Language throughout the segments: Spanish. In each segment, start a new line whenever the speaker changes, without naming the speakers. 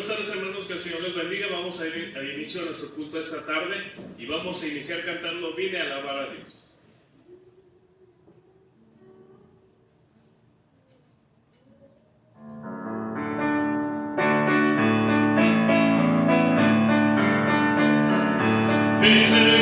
Buenas tardes, hermanos, que el Señor les bendiga. Vamos a ir a inicio de nuestro culto esta tarde y vamos a iniciar cantando "Vine a alabar a Dios". Vine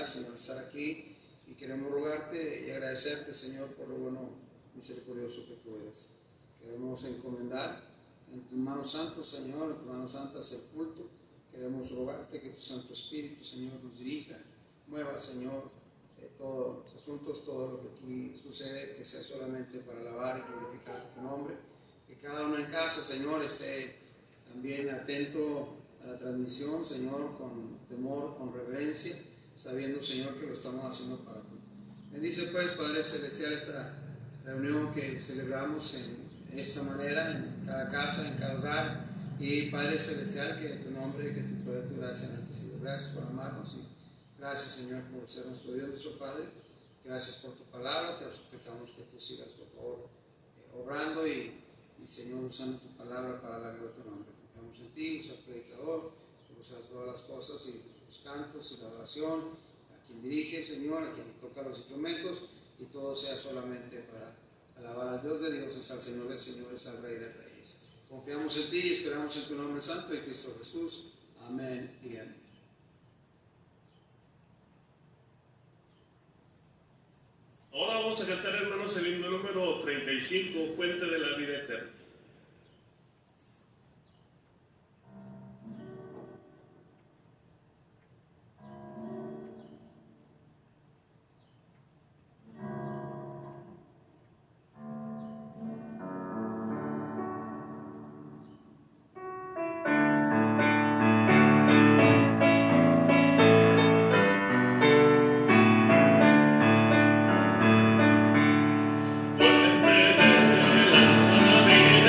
Señor, estar aquí y queremos rogarte y agradecerte, Señor, por lo bueno misericordioso que tú eres. Queremos encomendar en tus manos santas, Señor, en tus manos santas el culto. Queremos rogarte que tu Santo Espíritu, Señor, nos dirija, mueva, Señor, todos los asuntos, todo lo que aquí sucede, que sea solamente para alabar y glorificar tu nombre. Que cada uno en casa, Señor, esté también atento a la transmisión, Señor, con temor, con reverencia, sabiendo, Señor, que lo estamos haciendo para ti. Bendice, pues, Padre Celestial, esta reunión que celebramos en esta manera, en cada casa, en cada hogar. Y Padre Celestial, que tu nombre, que tu poder, tu gracia han antecedido. Gracias por amarnos y gracias, Señor, por ser nuestro Dios, nuestro Padre. Gracias por tu palabra. Te suplicamos que tú sigas, por favor, obrando y Señor, usando tu palabra para la gloria de tu nombre. Confiamos en ti, usa el predicador, usa todas las cosas y los cantos y la oración, a quien dirige, Señor, a quien toca los instrumentos, y todo sea solamente para alabar al Dios de dioses, al Señor de señores, al Rey de reyes. Confiamos en ti y esperamos en tu nombre santo, en Cristo Jesús. Amén y amén.
Ahora vamos a cantar, hermanos, el himno número 35, Fuente de la Vida Eterna. Fuente de la vida.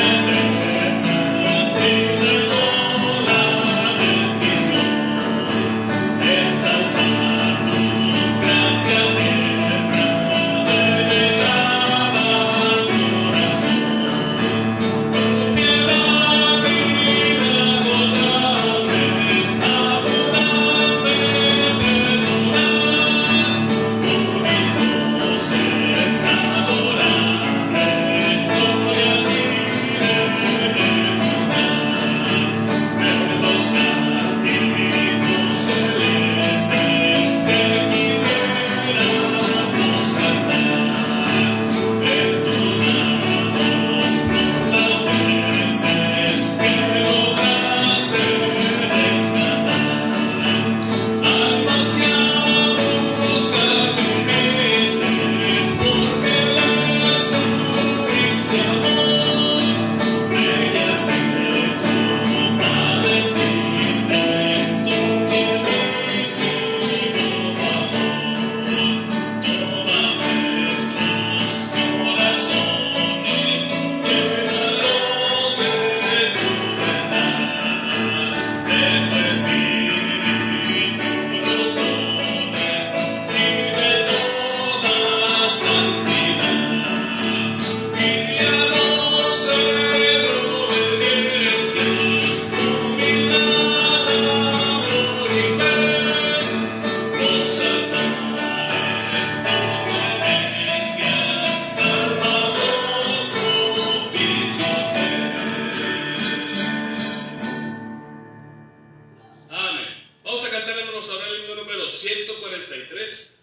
Vamos a cantar, hermanos, ahora el himno número 143.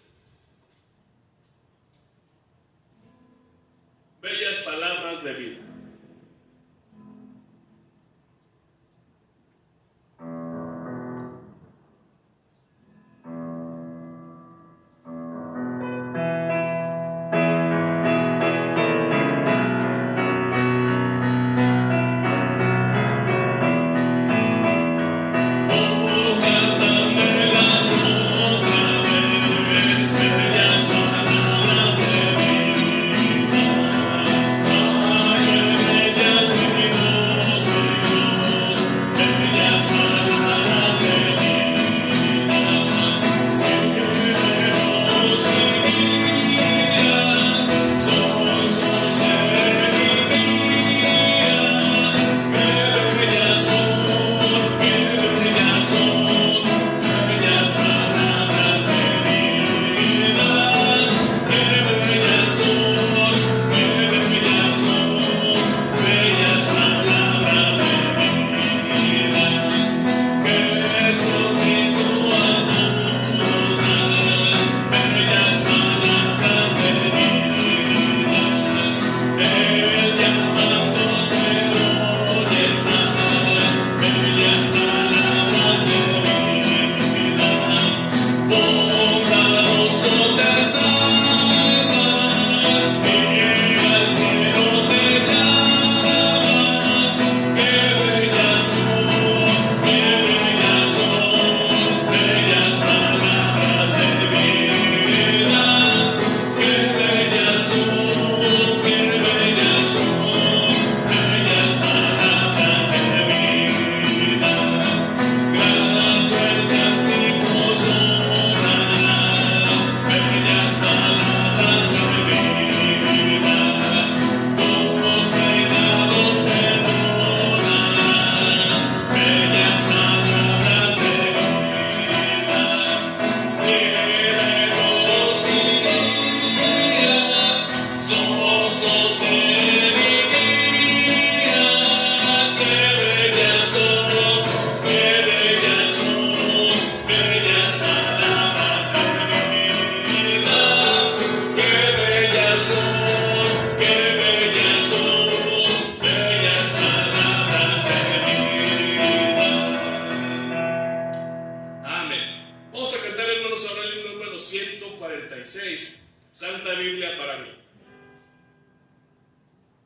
Bellas palabras de vida. Santa Biblia para mí.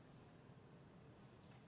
Eres un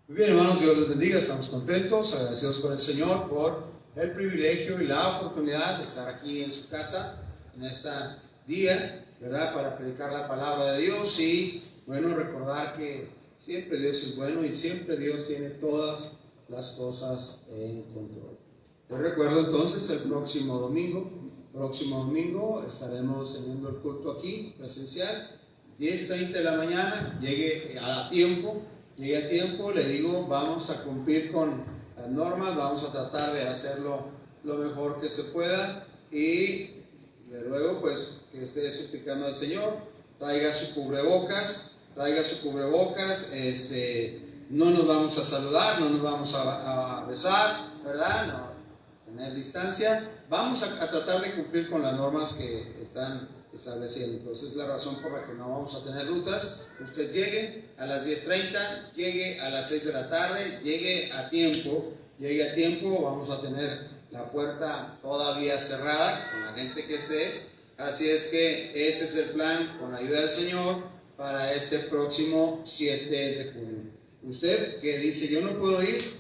Muy bien, hermanos, Dios les bendiga. Estamos contentos, agradecidos con el Señor por el privilegio y la oportunidad de estar aquí en su casa en este día, ¿verdad? Para predicar la palabra de Dios y, bueno, recordar que siempre Dios es bueno y siempre Dios tiene todas las cosas en control. Les recuerdo entonces el próximo domingo estaremos teniendo el culto aquí, presencial, 10:30 de la mañana, llegue a tiempo, le digo, vamos a cumplir con las normas, vamos a tratar de hacerlo lo mejor que se pueda y le ruego pues que esté suplicando al Señor, traiga su cubrebocas, no nos vamos a saludar, no nos vamos a besar, ¿verdad? No, tener distancia, vamos a tratar de cumplir con las normas que están estableciendo. Entonces, la razón por la que no vamos a tener rutas, usted llegue a las 10:30, llegue a las 6 de la tarde, llegue a tiempo, vamos a tener la puerta todavía cerrada con la gente que esté, así es que ese es el plan con la ayuda del Señor para este próximo 7 de junio. Usted que dice, yo no puedo ir,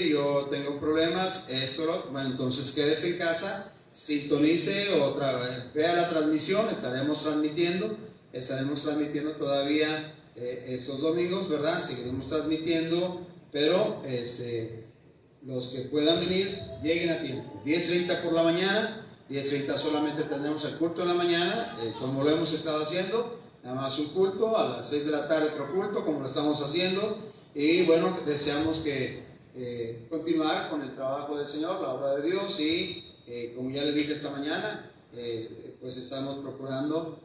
yo tengo problemas, bueno, entonces quédese en casa, sintonice otra vez, vea la transmisión, estaremos transmitiendo todavía estos domingos, ¿verdad? Seguiremos transmitiendo, pero los que puedan venir, lleguen a tiempo. 10:30 por la mañana, 10:30 solamente tenemos el culto en la mañana, como lo hemos estado haciendo, nada más un culto, a las 6 de la tarde otro culto, como lo estamos haciendo, y bueno, deseamos que continuar con el trabajo del Señor, la obra de Dios, y como ya le dije esta mañana, pues estamos procurando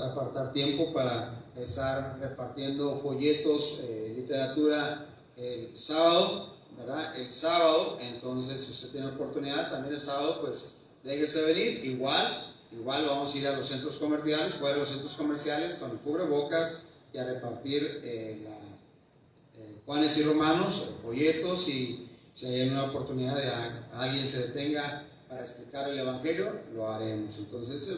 apartar tiempo para estar repartiendo folletos, literatura el sábado, ¿verdad? El sábado, entonces si usted tiene oportunidad también el sábado, pues déjese venir, igual vamos a ir a los centros comerciales, fuera de los centros comerciales con el cubrebocas y a repartir Juanes y Romanos, folletos, y si hay una oportunidad de alguien se detenga para explicar el Evangelio, lo haremos. Entonces es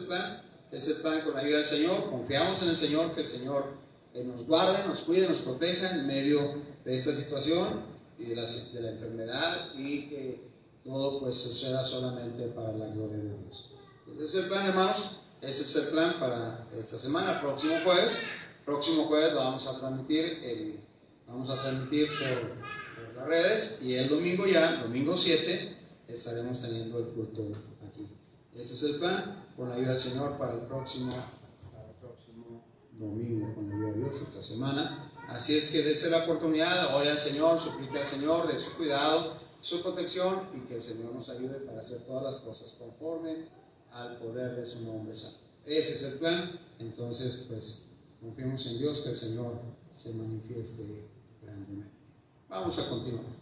el plan con la ayuda del Señor, confiamos en el Señor, que el Señor nos guarde, nos cuide, nos proteja en medio de esta situación y de la enfermedad, y que todo pues suceda solamente para la gloria de Dios. Entonces ese es el plan, hermanos, ese es el plan para esta semana. Próximo jueves lo vamos a transmitir por las redes, y el domingo 7, estaremos teniendo el culto aquí. Ese es el plan, con la ayuda del Señor, para el próximo domingo, con la ayuda de Dios, esta semana. Así es que dése la oportunidad, ore al Señor, suplique al Señor de su cuidado, su protección, y que el Señor nos ayude para hacer todas las cosas conforme al poder de su nombre santo. Ese es el plan. Entonces, pues, confiemos en Dios, que el Señor se manifieste grandemente. Vamos a continuar.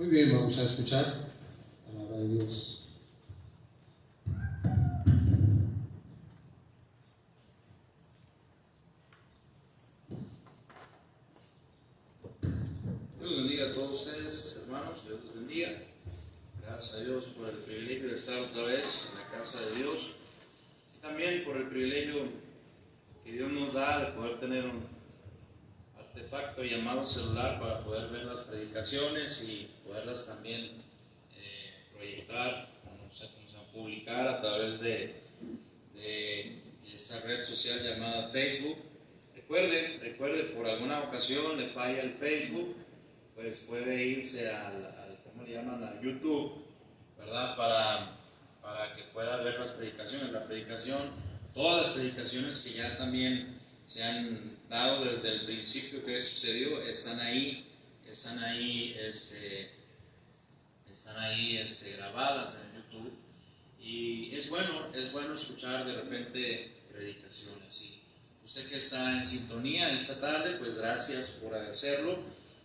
Muy bien, vamos a escuchar la palabra de Dios. Dios los bendiga a todos ustedes, hermanos. Dios los bendiga. Gracias a Dios por el privilegio de estar otra vez en la casa de Dios. Y también por el privilegio que Dios nos da de poder tener un artefacto llamado celular para poder ver las predicaciones y poderlas también proyectar, no sé cómo se llama, publicar a través de esta red social llamada Facebook. Recuerde, por alguna ocasión le falla el Facebook, pues puede irse al ¿cómo le llaman? A YouTube, ¿verdad? Para que pueda ver las predicaciones. Todas las predicaciones que ya también se han dado desde el principio que sucedió, están ahí grabadas en YouTube. Y es bueno escuchar de repente predicaciones. Y usted que está en sintonía esta tarde, pues gracias por hacerlo.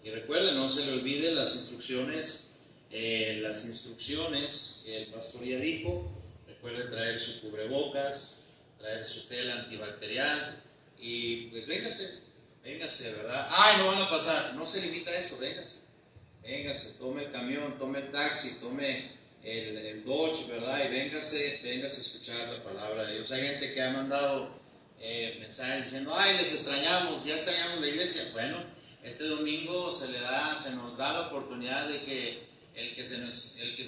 Y recuerde, no se le olvide las instrucciones que el pastor ya dijo. Recuerde traer su cubrebocas, traer su tela antibacterial. Y pues véngase, ¿verdad? ¡Ay, no van a pasar! No se limita a eso, véngase, tome el camión, tome el taxi, tome el Dodge, ¿verdad? Y véngase a escuchar la palabra de Dios. Hay gente que ha mandado mensajes diciendo: ¡ay, les extrañamos! Ya extrañamos la iglesia. Bueno, este domingo se nos da la oportunidad de que el que se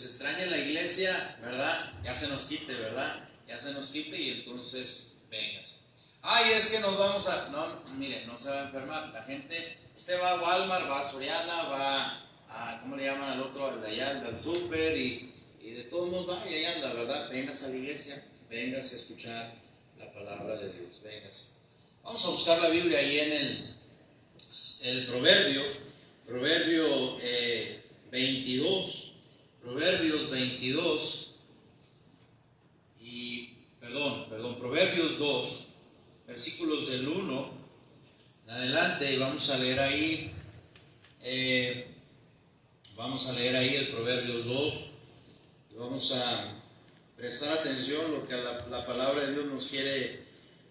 extrañe la iglesia, ¿verdad? Ya se nos quite, ¿verdad? Y entonces véngase. Ay, es que nos vamos a... No, mire, no se va a enfermar. La gente, usted va a Walmart, va a Soriana, va a... ¿cómo le llaman al otro? Al de allá, al del súper, y de todos modos va y ahí anda, ¿verdad? Véngase a la iglesia, véngase a escuchar la palabra de Dios, véngase. Vamos a buscar la Biblia ahí en el Proverbio 22, Proverbios 22, Proverbios 2, versículos del 1 en adelante, y vamos a leer ahí el Proverbios 2, y vamos a prestar atención a lo que la palabra de Dios nos quiere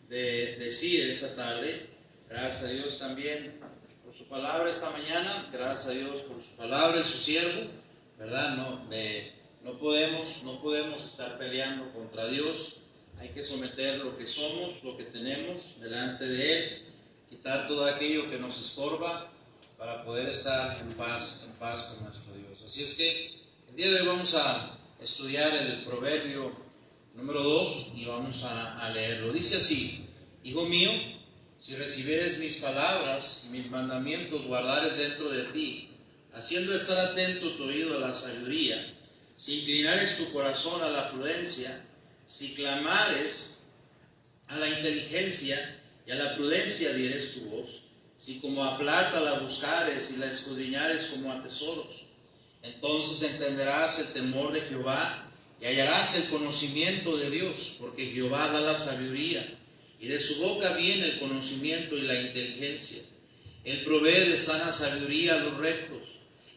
decir esta tarde. Gracias a Dios también por su palabra esta mañana, gracias a Dios por su palabra y su siervo, ¿verdad? No podemos estar peleando contra Dios. Hay que someter lo que somos, lo que tenemos delante de Él, quitar todo aquello que nos estorba para poder estar en paz con nuestro Dios. Así es que el día de hoy vamos a estudiar el Proverbio número 2 y vamos a leerlo. Dice así: Hijo mío, si recibieres mis palabras y mis mandamientos guardares dentro de ti, haciendo estar atento tu oído a la sabiduría, si inclinares tu corazón a la prudencia, si clamares a la inteligencia y a la prudencia dieres tu voz, si como a plata la buscares y la escudriñares como a tesoros, entonces entenderás el temor de Jehová y hallarás el conocimiento de Dios, porque Jehová da la sabiduría y de su boca viene el conocimiento y la inteligencia. Él provee de sana sabiduría a los rectos,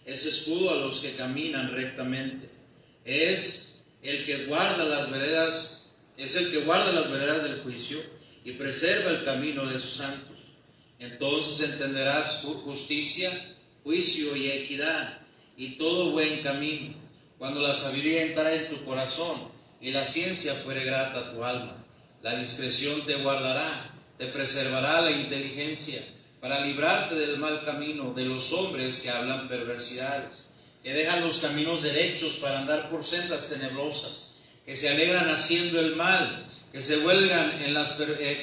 es escudo a los que caminan rectamente. Es el que guarda las veredas del juicio y preserva el camino de sus santos. Entonces entenderás justicia, juicio y equidad y todo buen camino, cuando la sabiduría entrare en tu corazón y la ciencia fuere grata a tu alma. La discreción te guardará, te preservará la inteligencia, para librarte del mal camino de los hombres que hablan perversidades, que dejan los caminos derechos para andar por sendas tenebrosas, que se alegran haciendo el mal, que se huelgan en las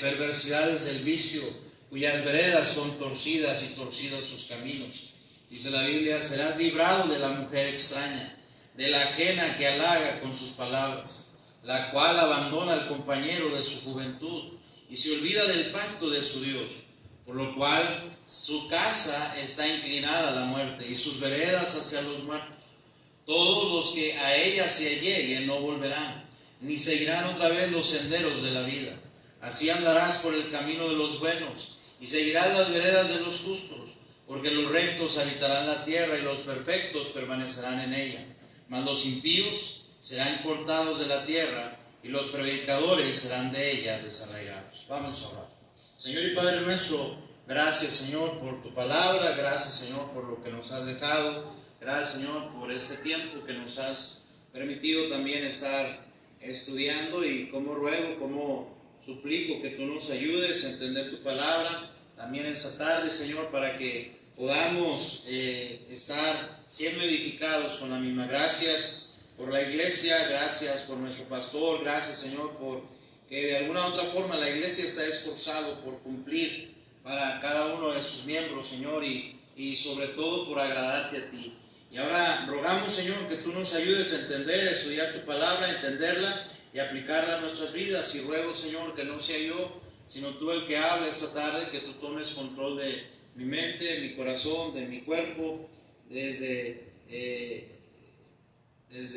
perversidades del vicio, cuyas veredas son torcidas y torcidos sus caminos. Dice la Biblia: serás librado de la mujer extraña, de la ajena que halaga con sus palabras, la cual abandona al compañero de su juventud y se olvida del pacto de su Dios, por lo cual su casa está inclinada a la muerte y sus veredas hacia los muertos. Todos los que a ella se lleguen no volverán, ni seguirán otra vez los senderos de la vida. Así andarás por el camino de los buenos y seguirás las veredas de los justos,
porque los rectos habitarán la tierra y los perfectos permanecerán en ella. Mas los impíos serán cortados de la tierra y los predicadores serán de ella desarraigados. Vamos a orar. Señor y Padre nuestro, gracias, Señor, por tu palabra, gracias, Señor, por lo que nos has dejado, gracias, Señor, por este tiempo que nos has permitido también estar estudiando, y como ruego, como suplico que tú nos ayudes a entender tu palabra también esta tarde, Señor, para que podamos estar siendo edificados con la misma. Gracias por la iglesia, gracias por nuestro pastor, gracias, Señor, por que de alguna u otra forma la iglesia se ha esforzado por cumplir para cada uno de sus miembros, Señor, y sobre todo por agradarte a ti. Y ahora rogamos, Señor, que tú nos ayudes a entender, a estudiar tu palabra, a entenderla y aplicarla a nuestras vidas. Y ruego, Señor, que no sea yo, sino tú el que hable esta tarde, que tú tomes control de mi mente, de mi corazón, de mi cuerpo, desde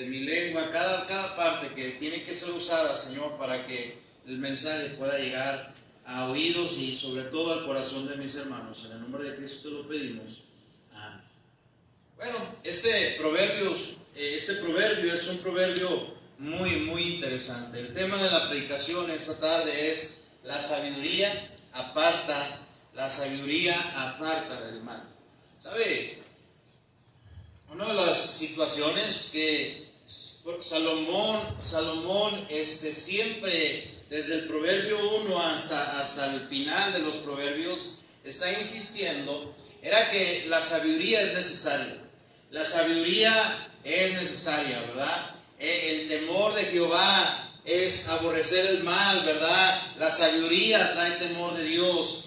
mi lengua, cada parte que tiene que ser usada, Señor, para que el mensaje pueda llegar a oídos y sobre todo al corazón de mis hermanos. En el nombre de Cristo te lo pedimos. Amén. Bueno, este proverbio es un proverbio muy interesante. El tema de la predicación esta tarde es la sabiduría aparta del mal. ¿Sabe? Una de las situaciones que Salomón siempre, desde el proverbio 1 hasta el final de los proverbios, está insistiendo, era que la sabiduría es necesaria. La sabiduría es necesaria, ¿verdad? El temor de Jehová es aborrecer el mal, ¿verdad? La sabiduría trae temor de Dios.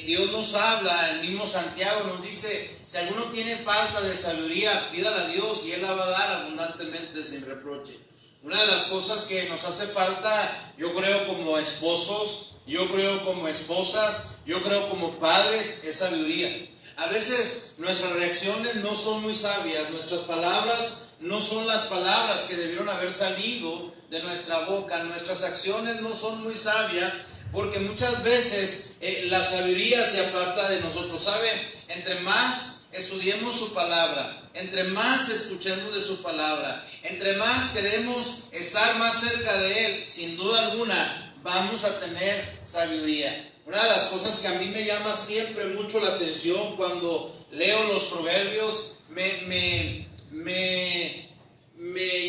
Dios nos habla, el mismo Santiago nos dice, si alguno tiene falta de sabiduría, pídala a Dios y Él la va a dar abundantemente sin reproche. Una de las cosas que nos hace falta, yo creo como esposos, yo creo como esposas, yo creo como padres, es sabiduría. A veces nuestras reacciones no son muy sabias, nuestras palabras no son las palabras que debieron haber salido de nuestra boca, nuestras acciones no son muy sabias, porque muchas veces la sabiduría se aparta de nosotros. ¿Sabe? Entre más estudiemos su palabra, entre más escuchemos de su palabra, entre más queremos estar más cerca de Él, sin duda alguna vamos a tener sabiduría. Una de las cosas que a mí me llama siempre mucho la atención cuando leo los proverbios, me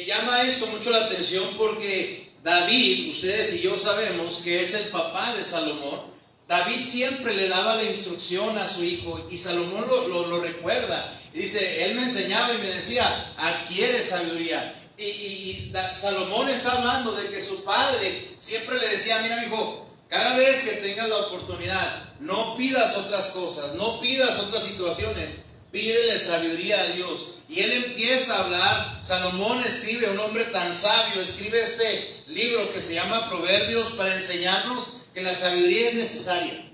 llama esto mucho la atención, porque David, ustedes y yo sabemos que es el papá de Salomón. David siempre le daba la instrucción a su hijo, y Salomón lo recuerda. Y dice, él me enseñaba y me decía, adquiere sabiduría. Y Salomón está hablando de que su padre siempre le decía, mira, mi hijo, cada vez que tengas la oportunidad, no pidas otras cosas, no pidas otras situaciones, pídele sabiduría a Dios. Y él empieza a hablar. Salomón escribe, un hombre tan sabio, escribe este libro que se llama Proverbios para enseñarnos que la sabiduría es necesaria.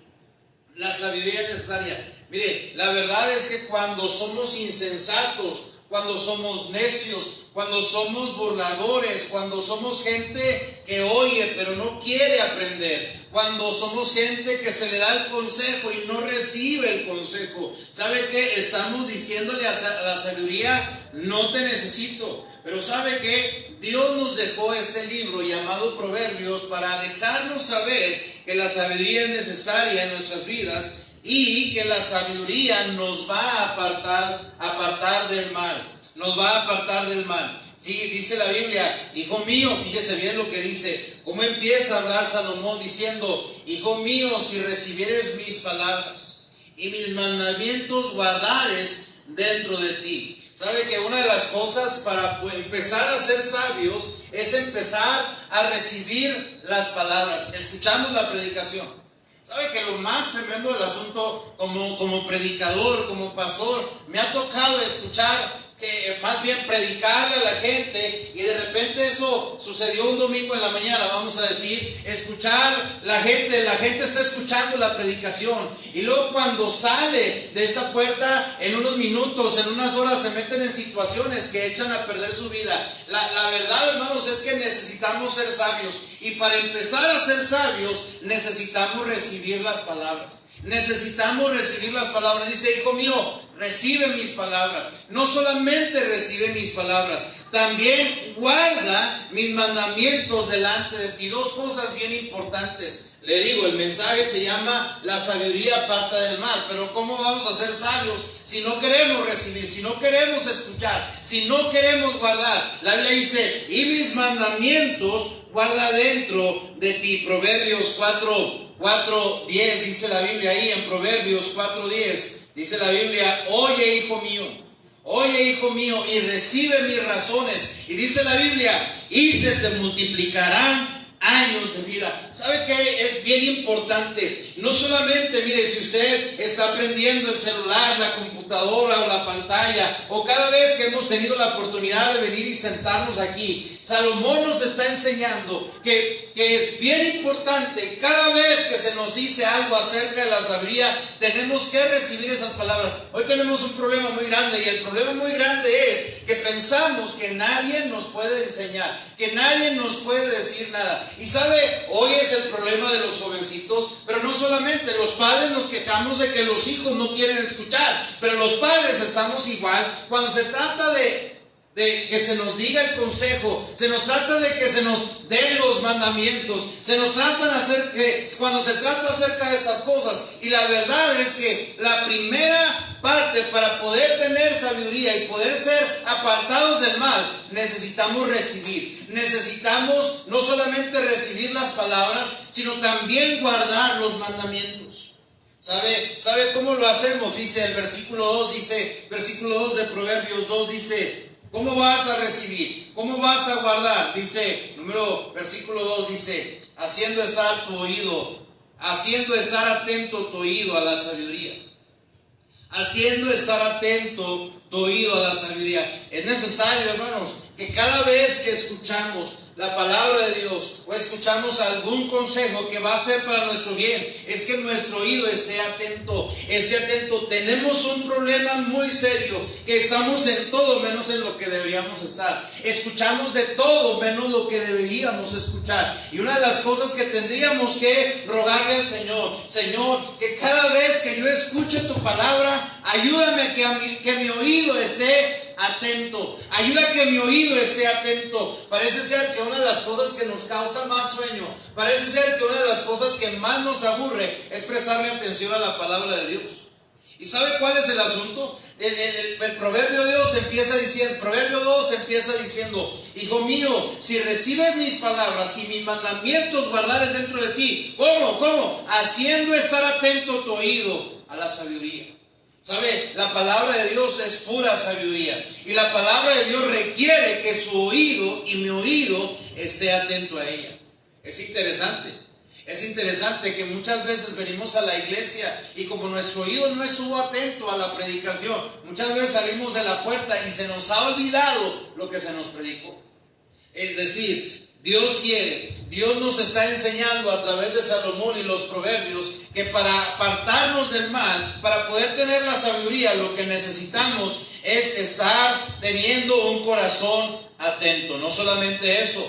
La sabiduría es necesaria. Mire, la verdad es que cuando somos insensatos, cuando somos necios, cuando somos burladores, cuando somos gente que oye pero no quiere aprender, cuando somos gente que se le da el consejo y no recibe el consejo, ¿sabe qué? Estamos diciéndole a la sabiduría, no te necesito. Pero ¿sabe qué? Dios nos dejó este libro llamado Proverbios para dejarnos saber que la sabiduría es necesaria en nuestras vidas y que la sabiduría nos va a apartar del mal. Nos va a apartar del mal. Sí, dice la Biblia, hijo mío, fíjese bien lo que dice, cómo empieza a hablar Salomón diciendo, hijo mío, si recibieres mis palabras y mis mandamientos guardares dentro de ti. ¿Sabe que una de las cosas para empezar a ser sabios es empezar a recibir las palabras? Escuchamos la predicación. ¿Sabe que lo más tremendo del asunto como predicador, como pastor, me ha tocado escuchar que más bien predicarle a la gente, y de repente eso sucedió un domingo en la mañana, vamos a decir, escuchar la gente está escuchando la predicación, y luego cuando sale de esta puerta, en unos minutos, en unas horas, se meten en situaciones que echan a perder su vida. La verdad, hermanos, es que necesitamos ser sabios, y para empezar a ser sabios necesitamos recibir las palabras. Necesitamos recibir las palabras. Dice, hijo mío, recibe mis palabras. No solamente recibe mis palabras, también guarda mis mandamientos delante de ti. Dos cosas bien importantes. Le digo, el mensaje se llama la sabiduría aparta del mal. Pero ¿cómo vamos a ser sabios si no queremos recibir, si no queremos escuchar, si no queremos guardar? La Biblia dice, y mis mandamientos guarda dentro de ti. Proverbios 4:10 dice la Biblia ahí en Proverbios 4:10. Dice la Biblia, oye hijo mío, y recibe mis razones. Y dice la Biblia, y se te multiplicarán años de vida. ¿Sabe qué? Es bien importante. No solamente, mire, si usted está prendiendo el celular, la computadora o la pantalla, o cada vez que hemos tenido la oportunidad de venir y sentarnos aquí, Salomón nos está enseñando que es bien importante, cada vez que se nos dice algo acerca de la sabiduría, tenemos que recibir esas palabras. Hoy tenemos un problema muy grande, y el problema muy grande es que pensamos que nadie nos puede enseñar, que nadie nos puede decir nada. Y sabe, hoy es el problema de los jovencitos, pero no solamente. Los padres nos quejamos de que los hijos no quieren escuchar, pero los padres estamos igual cuando se trata de que se nos diga el consejo, se nos trata de que se nos den los mandamientos, cuando se trata acerca de estas cosas. Y la verdad es que la primera parte para poder tener sabiduría y poder ser apartados del mal, necesitamos recibir. Necesitamos no solamente recibir las palabras, sino también guardar los mandamientos. ¿Sabe cómo lo hacemos? Dice el versículo 2 de Proverbios 2 dice, ¿cómo vas a recibir? ¿Cómo vas a guardar? Dice, versículo 2 dice, haciendo estar atento tu oído a la sabiduría. Haciendo estar atento tu oído a la sabiduría. Es necesario, hermanos, que cada vez que escuchamos la palabra de Dios o escuchamos algún consejo que va a ser para nuestro bien, es que nuestro oído esté atento. Tenemos un problema muy serio, que estamos en todo menos en lo que deberíamos estar. Escuchamos de todo menos lo que deberíamos escuchar. Y una de las cosas que tendríamos que rogarle al Señor, que cada vez que yo escuche tu palabra, ayúdame que mi oído esté atento. Ayuda que mi oído esté atento. Parece ser que una de las cosas que nos causa más sueño, parece ser que una de las cosas que más nos aburre es prestarle atención a la palabra de Dios. ¿Y sabe cuál es el asunto? El Proverbio 2 empieza diciendo, hijo mío, si recibes mis palabras, si mis mandamientos guardares dentro de ti. ¿Cómo? Haciendo estar atento tu oído a la sabiduría. ¿Sabe? La palabra de Dios es pura sabiduría. Y la palabra de Dios requiere que su oído y mi oído esté atento a ella. Es interesante que muchas veces venimos a la iglesia y como nuestro oído no estuvo atento a la predicación, muchas veces salimos de la puerta y se nos ha olvidado lo que se nos predicó. Es decir, Dios nos está enseñando a través de Salomón y los proverbios que para apartarnos del mal, para poder tener la sabiduría, lo que necesitamos es estar teniendo un corazón atento. No solamente eso,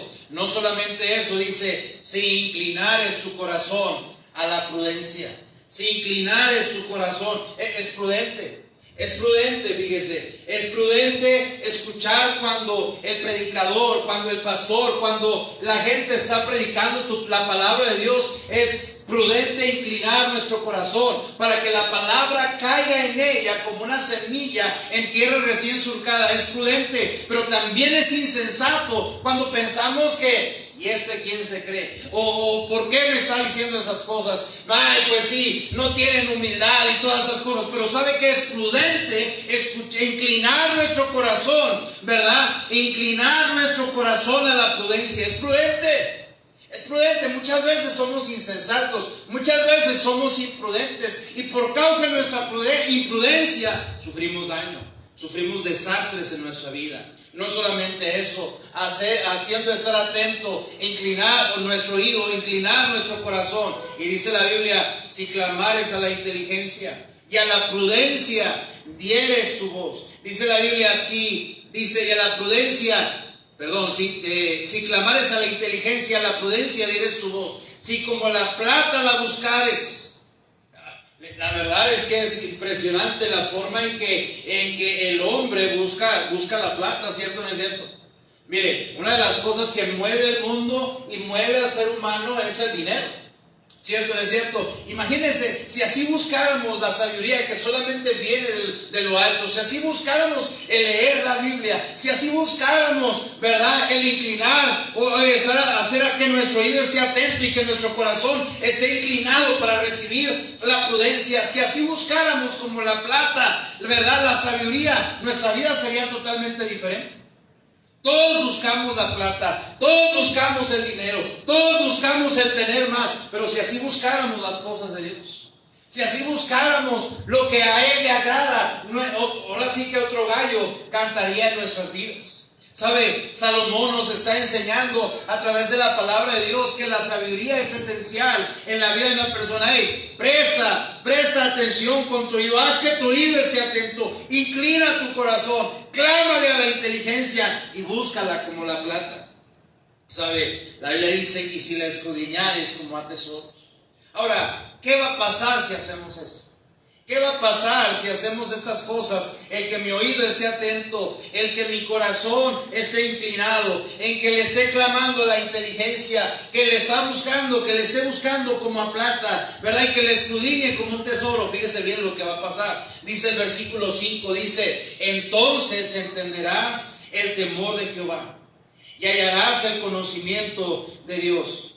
dice, si inclinares tu corazón a la prudencia, si inclinares tu corazón, es prudente. Fíjese, es prudente escuchar cuando el predicador, cuando el pastor, cuando la gente está predicando la palabra de Dios. Es prudente inclinar nuestro corazón para que la palabra caiga en ella como una semilla en tierra recién surcada. Es prudente, pero también es insensato cuando pensamos que ¿y quién se cree? O ¿por qué me está diciendo esas cosas? Ay, pues sí, no tienen humildad y todas esas cosas. Pero ¿sabe qué es prudente? Inclinar nuestro corazón, ¿verdad? Inclinar nuestro corazón a la prudencia. Es prudente. Muchas veces somos insensatos, muchas veces somos imprudentes, y por causa de nuestra imprudencia sufrimos daño, sufrimos desastres en nuestra vida. No solamente eso, haciendo estar atento, inclinar nuestro oído, inclinar nuestro corazón. Y dice la Biblia, si clamares a la inteligencia y a la prudencia dieres tu voz. Dice la Biblia así, y a la prudencia, si clamares a la inteligencia, a la prudencia dieres tu voz. Si como la plata la buscares. La verdad es que es impresionante la forma en que el hombre busca la plata, ¿cierto o no es cierto? Mire, una de las cosas que mueve el mundo y mueve al ser humano es el dinero. ¿Cierto o no es cierto? Imagínense, si así buscáramos la sabiduría que solamente viene de lo alto, si así buscáramos el leer la Biblia, si así buscáramos, ¿verdad?, el inclinar o hacer a que nuestro oído esté atento y que nuestro corazón esté inclinado para recibir la prudencia, si así buscáramos como la plata, ¿verdad?, la sabiduría, nuestra vida sería totalmente diferente. Todos buscamos la plata, todos buscamos el dinero, todos buscamos el tener más, pero si así buscáramos las cosas de Dios, si así buscáramos lo que a Él le agrada, ahora sí que otro gallo cantaría en nuestras vidas. ¿Sabe? Salomón nos está enseñando a través de la palabra de Dios que la sabiduría es esencial en la vida de una persona. Hey, presta atención con tu oído, haz que tu oído esté atento, inclina tu corazón, clámale a la inteligencia y búscala como la plata. ¿Sabe? La Biblia dice: y si la escudriñares como a tesoros. Ahora, ¿qué va a pasar si hacemos eso? ¿Qué va a pasar si hacemos estas cosas? El que mi oído esté atento, el que mi corazón esté inclinado, en que le esté clamando la inteligencia, que le esté buscando como a plata, ¿verdad? Y que le escudriñe como un tesoro. Fíjese bien lo que va a pasar. Dice el versículo 5, dice: entonces entenderás el temor de Jehová y hallarás el conocimiento de Dios.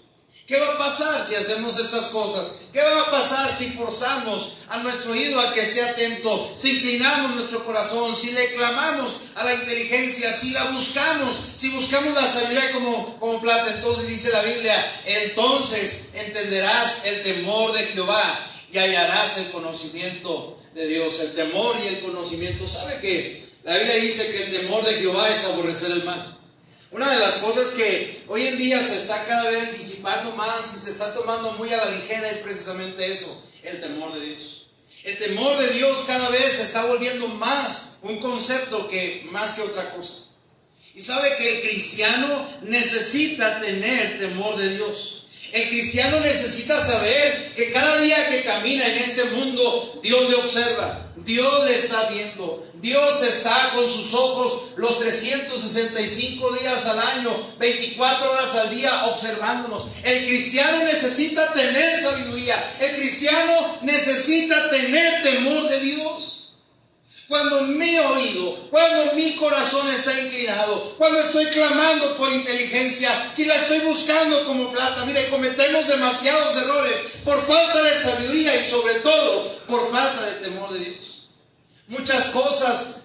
¿Qué va a pasar si hacemos estas cosas? ¿Qué va a pasar si forzamos a nuestro oído a que esté atento? Si inclinamos nuestro corazón, si le clamamos a la inteligencia, si la buscamos, si buscamos la sabiduría como plata. Entonces dice la Biblia: entonces entenderás el temor de Jehová y hallarás el conocimiento de Dios. El temor y el conocimiento. ¿Sabe qué? La Biblia dice que el temor de Jehová es aborrecer el mal. Una de las cosas que hoy en día se está cada vez disipando más y se está tomando muy a la ligera es precisamente eso: el temor de Dios. El temor de Dios cada vez se está volviendo más un concepto más que otra cosa. Y sabe que el cristiano necesita tener temor de Dios. El cristiano necesita saber que cada día que camina en este mundo, Dios le observa, Dios le está viendo. Dios está con sus ojos los 365 días al año, 24 horas al día observándonos. El cristiano necesita tener sabiduría. El cristiano necesita tener temor de Dios. Cuando mi oído, cuando mi corazón está inclinado, cuando estoy clamando por inteligencia, si la estoy buscando como plata, mire, cometemos demasiados errores por falta de sabiduría y sobre todo por falta de temor de Dios. Muchas cosas,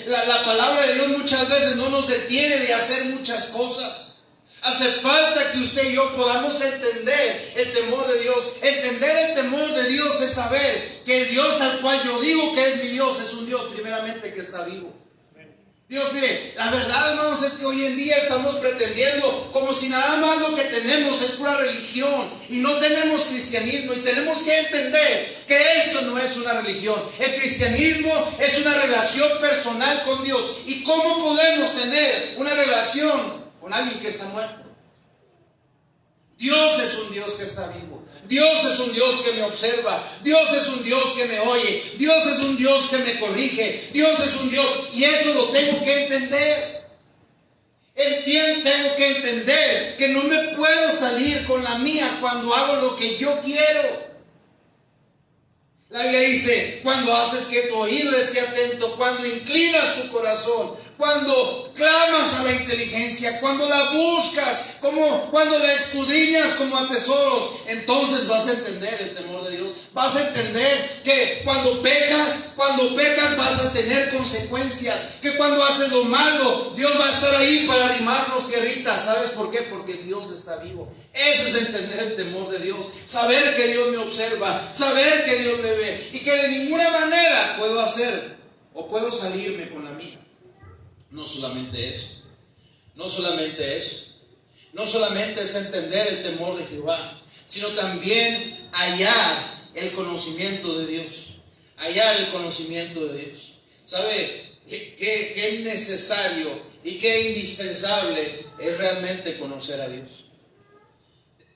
la palabra de Dios muchas veces no nos detiene de hacer muchas cosas. Hace falta que usted y yo podamos entender el temor de Dios. Entender el temor de Dios es saber que el Dios al cual yo digo que es mi Dios es un Dios primeramente que está vivo. Dios, mire, la verdad, hermanos, es que hoy en día estamos pretendiendo como si nada más lo que tenemos es pura religión y no tenemos cristianismo, y tenemos que entender que esto no es una religión. El cristianismo es una relación personal con Dios. ¿Y cómo podemos tener una relación con alguien que está muerto? Dios es un Dios que está vivo. Dios es un Dios que me observa. Dios es un Dios que me oye. Dios es un Dios que me corrige. Dios es un Dios, y eso lo tengo que entender. Tengo que entender que no me puedo salir con la mía cuando hago lo que yo quiero. La Biblia dice: cuando haces que tu oído esté atento, cuando inclinas tu corazón, cuando clamas a la inteligencia, cuando la buscas, cuando la escudriñas como a tesoros, entonces vas a entender el temor de Dios. Vas a entender que cuando pecas vas a tener consecuencias. Que cuando haces lo malo, Dios va a estar ahí para arrimarnos tierrita. ¿Sabes por qué? Porque Dios está vivo. Eso es entender el temor de Dios. Saber que Dios me observa, saber que Dios me ve y que de ninguna manera puedo hacer o puedo salirme con la mía. No solamente eso, no solamente es entender el temor de Jehová, sino también hallar el conocimiento de Dios. Hallar el conocimiento de Dios. ¿Sabe qué necesario y qué indispensable es realmente conocer a Dios?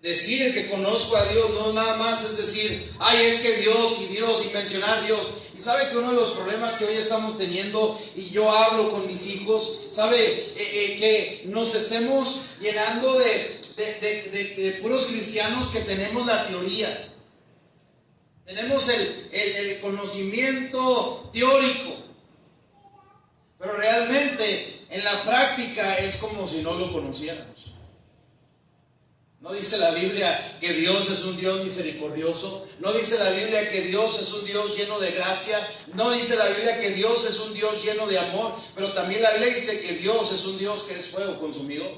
decir que conozco a Dios no nada más es decir, ay, es que Dios y mencionar Dios. Y sabe que uno de los problemas que hoy estamos teniendo, y yo hablo con mis hijos, sabe que nos estemos llenando de puros cristianos que tenemos la teoría. Tenemos el conocimiento teórico, pero realmente en la práctica es como si no lo conociéramos. ¿No dice la Biblia que Dios es un Dios misericordioso? ¿No dice la Biblia que Dios es un Dios lleno de gracia? ¿No dice la Biblia que Dios es un Dios lleno de amor? Pero también la Biblia dice que Dios es un Dios que es fuego consumidor.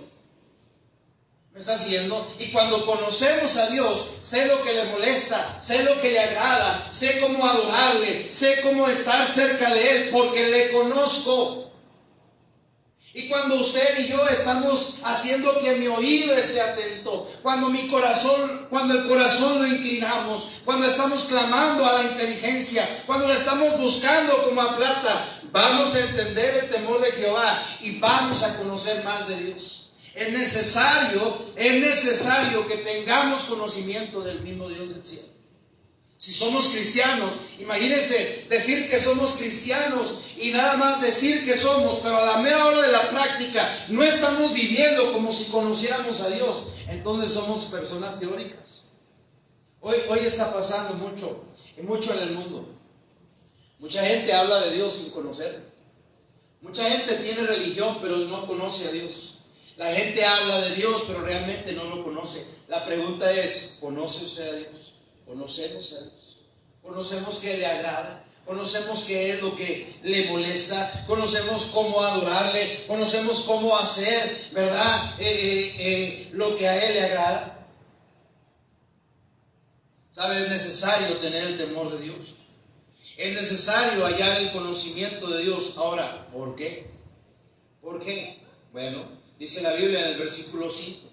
¿Me está siguiendo? Y cuando conocemos a Dios, sé lo que le molesta, sé lo que le agrada, sé cómo adorarle, sé cómo estar cerca de Él, porque le conozco. Y cuando usted y yo estamos haciendo que mi oído esté atento, cuando el corazón lo inclinamos, cuando estamos clamando a la inteligencia, cuando le estamos buscando como a plata, vamos a entender el temor de Jehová y vamos a conocer más de Dios. Es necesario que tengamos conocimiento del mismo Dios del cielo. Si somos cristianos, imagínense decir que somos cristianos y nada más decir que somos, pero a la mera hora de la práctica no estamos viviendo como si conociéramos a Dios. Entonces somos personas teóricas. Hoy está pasando mucho en el mundo. Mucha gente habla de Dios sin conocerlo. Mucha gente tiene religión pero no conoce a Dios. La gente habla de Dios pero realmente no lo conoce. La pregunta es, ¿conoce usted a Dios? ¿Conocemos a Dios? ¿Conocemos qué le agrada? ¿Conocemos qué es lo que le molesta? ¿Conocemos cómo adorarle? ¿Conocemos cómo hacer, verdad, lo que a Él le agrada? ¿Sabe? Es necesario tener el temor de Dios. Es necesario hallar el conocimiento de Dios. Ahora, ¿por qué? ¿Por qué? Bueno, dice la Biblia en el versículo 5.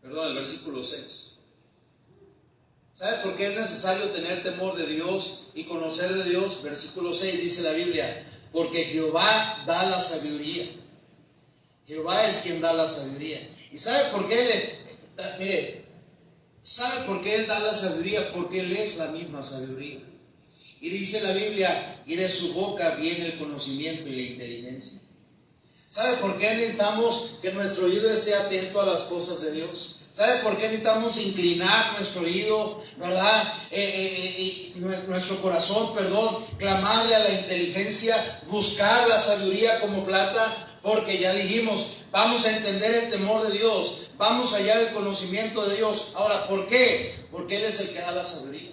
Perdón, el versículo 6. ¿Sabe por qué es necesario tener temor de Dios y conocer de Dios? Versículo 6 dice la Biblia, porque Jehová da la sabiduría. Jehová es quien da la sabiduría. ¿Y sabe por qué ¿sabe por qué Él da la sabiduría? Porque Él es la misma sabiduría. Y dice la Biblia, y de su boca viene el conocimiento y la inteligencia. ¿Sabe por qué necesitamos que nuestro oído esté atento a las cosas de Dios? ¿Sabe por qué necesitamos inclinar nuestro oído, verdad? Nuestro corazón, clamarle a la inteligencia, buscar la sabiduría como plata, porque ya dijimos, vamos a entender el temor de Dios, vamos a hallar el conocimiento de Dios. Ahora, ¿por qué? Porque Él es el que da la sabiduría.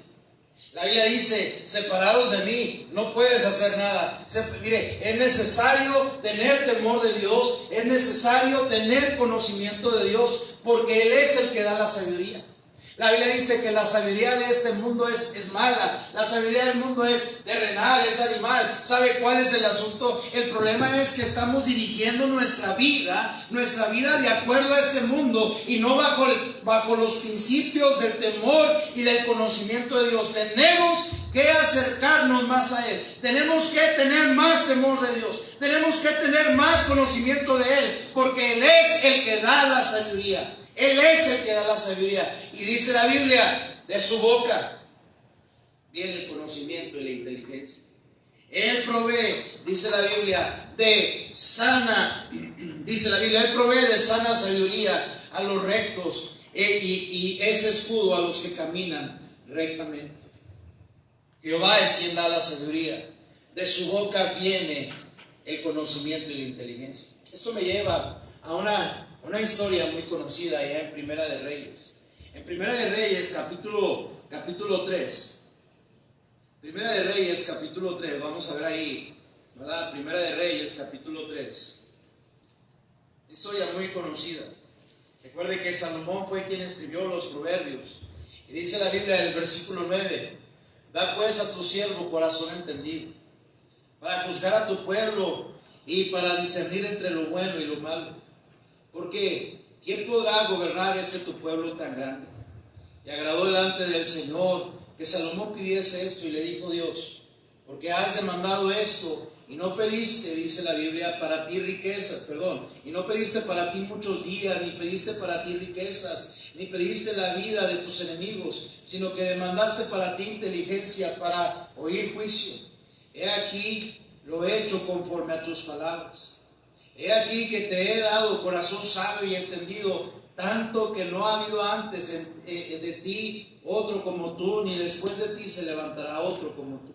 La Biblia dice, separados de mí, no puedes hacer nada. Mire, es necesario tener temor de Dios, es necesario tener conocimiento de Dios, porque Él es el que da la sabiduría. La Biblia dice que la sabiduría de este mundo es mala, la sabiduría del mundo es terrenal, es animal. ¿Sabe cuál es el asunto? El problema es que estamos dirigiendo nuestra vida de acuerdo a este mundo y no bajo los principios del temor y del conocimiento de Dios. Tenemos que acercarnos más a Él, tenemos que tener más temor de Dios, tenemos que tener más conocimiento de Él, porque Él es el que da la sabiduría. Él es el que da la sabiduría. Y dice la Biblia, de su boca viene el conocimiento y la inteligencia. Él provee, dice la Biblia, Él provee de sana sabiduría a los rectos y es escudo a los que caminan rectamente. Jehová es quien da la sabiduría. De su boca viene el conocimiento y la inteligencia. Esto me lleva a una historia muy conocida allá en Primera de Reyes. En Primera de Reyes, capítulo 3. Primera de Reyes, capítulo 3. Vamos a ver ahí, ¿verdad? Primera de Reyes, capítulo 3. Historia muy conocida. Recuerde que Salomón fue quien escribió los proverbios. Y dice la Biblia en el versículo 9: da pues a tu siervo corazón entendido, para juzgar a tu pueblo y para discernir entre lo bueno y lo malo. Porque ¿quién podrá gobernar tu pueblo tan grande? Y agradó delante del Señor que Salomón pidiese esto, y le dijo Dios: porque has demandado esto, Y no pediste, dice la Biblia, para ti riquezas, y no pediste para ti muchos días, ni pediste para ti riquezas, ni pediste la vida de tus enemigos, sino que demandaste para ti inteligencia para oír juicio. He aquí, lo he hecho conforme a tus palabras. He aquí que te he dado corazón sabio y entendido, tanto que no ha habido antes de ti otro como tú, ni después de ti se levantará otro como tú.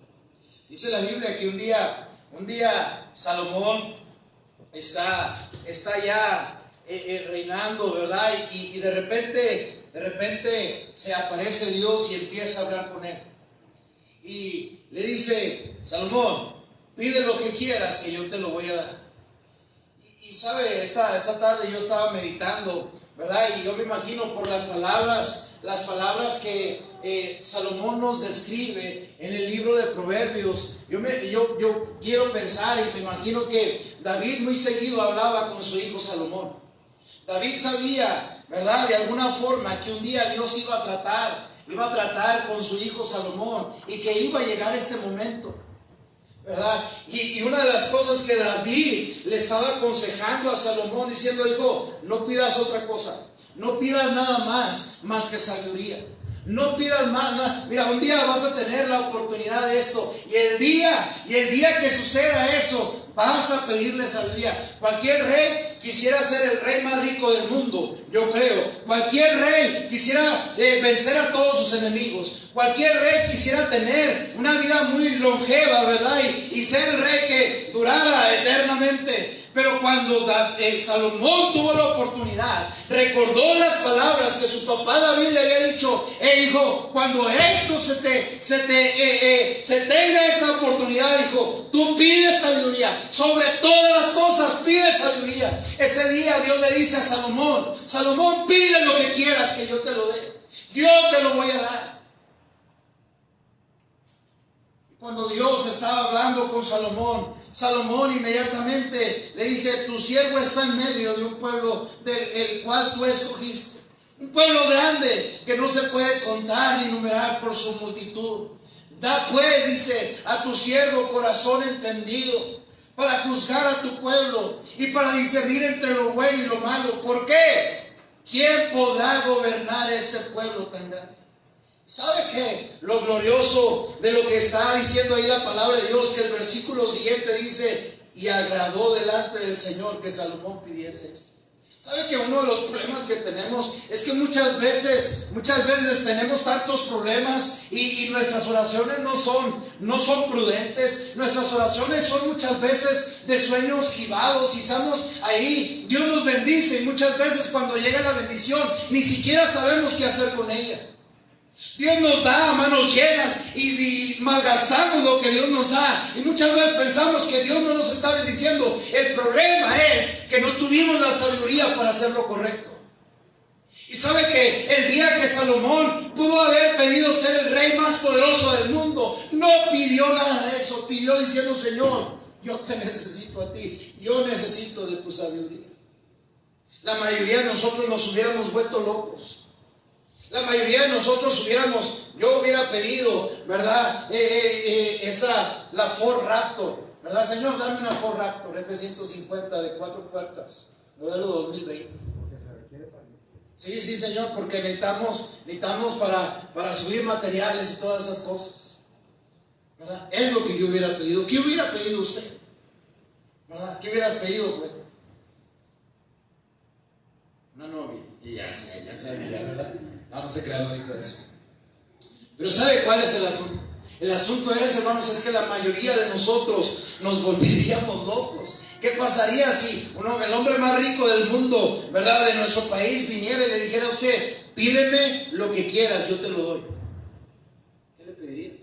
Dice la Biblia que un día Salomón está ya reinando, ¿verdad? Y de repente se aparece Dios y empieza a hablar con él. Y le dice: Salomón, pide lo que quieras que yo te lo voy a dar. Y sabe, esta tarde yo estaba meditando, ¿verdad? Y yo me imagino por las palabras que Salomón nos describe en el libro de Proverbios. Yo quiero pensar y me imagino que David muy seguido hablaba con su hijo Salomón. David sabía, ¿verdad?, de alguna forma que un día Dios iba a tratar con su hijo Salomón y que iba a llegar este momento, ¿verdad? Y una de las cosas que David le estaba aconsejando a Salomón, diciendo: hijo, no pidas otra cosa, no pidas nada más que sabiduría. No pidas más nada. Mira, un día vas a tener la oportunidad de esto, y el día que suceda eso, vas a pedirle sabiduría. Cualquier rey quisiera ser el rey más rico del mundo, yo creo. Cualquier rey quisiera vencer a todos sus enemigos. Cualquier rey quisiera tener una vida muy longeva, ¿verdad? Y ser el rey que durara eternamente. Pero cuando Salomón tuvo la oportunidad, recordó las palabras que su papá David le había dicho: hijo, cuando esto se tenga esta oportunidad, hijo, tú pides sabiduría. Sobre todas las cosas pide sabiduría. Ese día Dios le dice a Salomón: Salomón, pide lo que quieras que yo te lo dé. Yo te lo voy a dar. Cuando Dios estaba hablando con Salomón inmediatamente le dice: tu siervo está en medio de un pueblo del cual tú escogiste, un pueblo grande que no se puede contar ni numerar por su multitud. Da pues, dice, a tu siervo corazón entendido para juzgar a tu pueblo y para discernir entre lo bueno y lo malo. ¿Por qué? ¿Quién podrá gobernar este pueblo tan grande? ¿Sabe qué? Lo glorioso de lo que está diciendo ahí la palabra de Dios, que el versículo siguiente dice: y agradó delante del Señor que Salomón pidiese esto. ¿Sabe que uno de los problemas que tenemos es que muchas veces tenemos tantos problemas y nuestras oraciones no son prudentes? Nuestras oraciones son muchas veces de sueños jibados, y estamos ahí, Dios nos bendice, y muchas veces cuando llega la bendición ni siquiera sabemos qué hacer con ella. Dios nos da a manos llenas y malgastamos lo que Dios nos da, y muchas veces pensamos que Dios no nos está bendiciendo. El problema es que no tuvimos la sabiduría para hacer lo correcto. Y sabe que el día que Salomón pudo haber pedido ser el rey más poderoso del mundo, no pidió nada de eso. Pidió diciendo: Señor, yo te necesito a ti, yo necesito de tu sabiduría. La mayoría de nosotros nos hubiéramos vuelto locos. La mayoría de nosotros yo hubiera pedido, ¿verdad? La Ford Raptor, ¿verdad? Señor, dame una Ford Raptor F-150 de 4 puertas, modelo 2020. Sí, Señor, porque necesitamos para subir materiales y todas esas cosas, ¿verdad? Es lo que yo hubiera pedido. ¿Qué hubiera pedido usted? ¿Verdad? ¿Qué hubieras pedido, güey? Una novia. Y ya sé, ¿verdad? No se crea, no dijo eso. Pero ¿sabe cuál es el asunto? El asunto es, hermanos, es que la mayoría de nosotros nos volveríamos locos. ¿Qué pasaría si el hombre más rico del mundo, ¿verdad?, de nuestro país, viniera y le dijera a usted: pídeme lo que quieras, yo te lo doy? ¿Qué le pediría?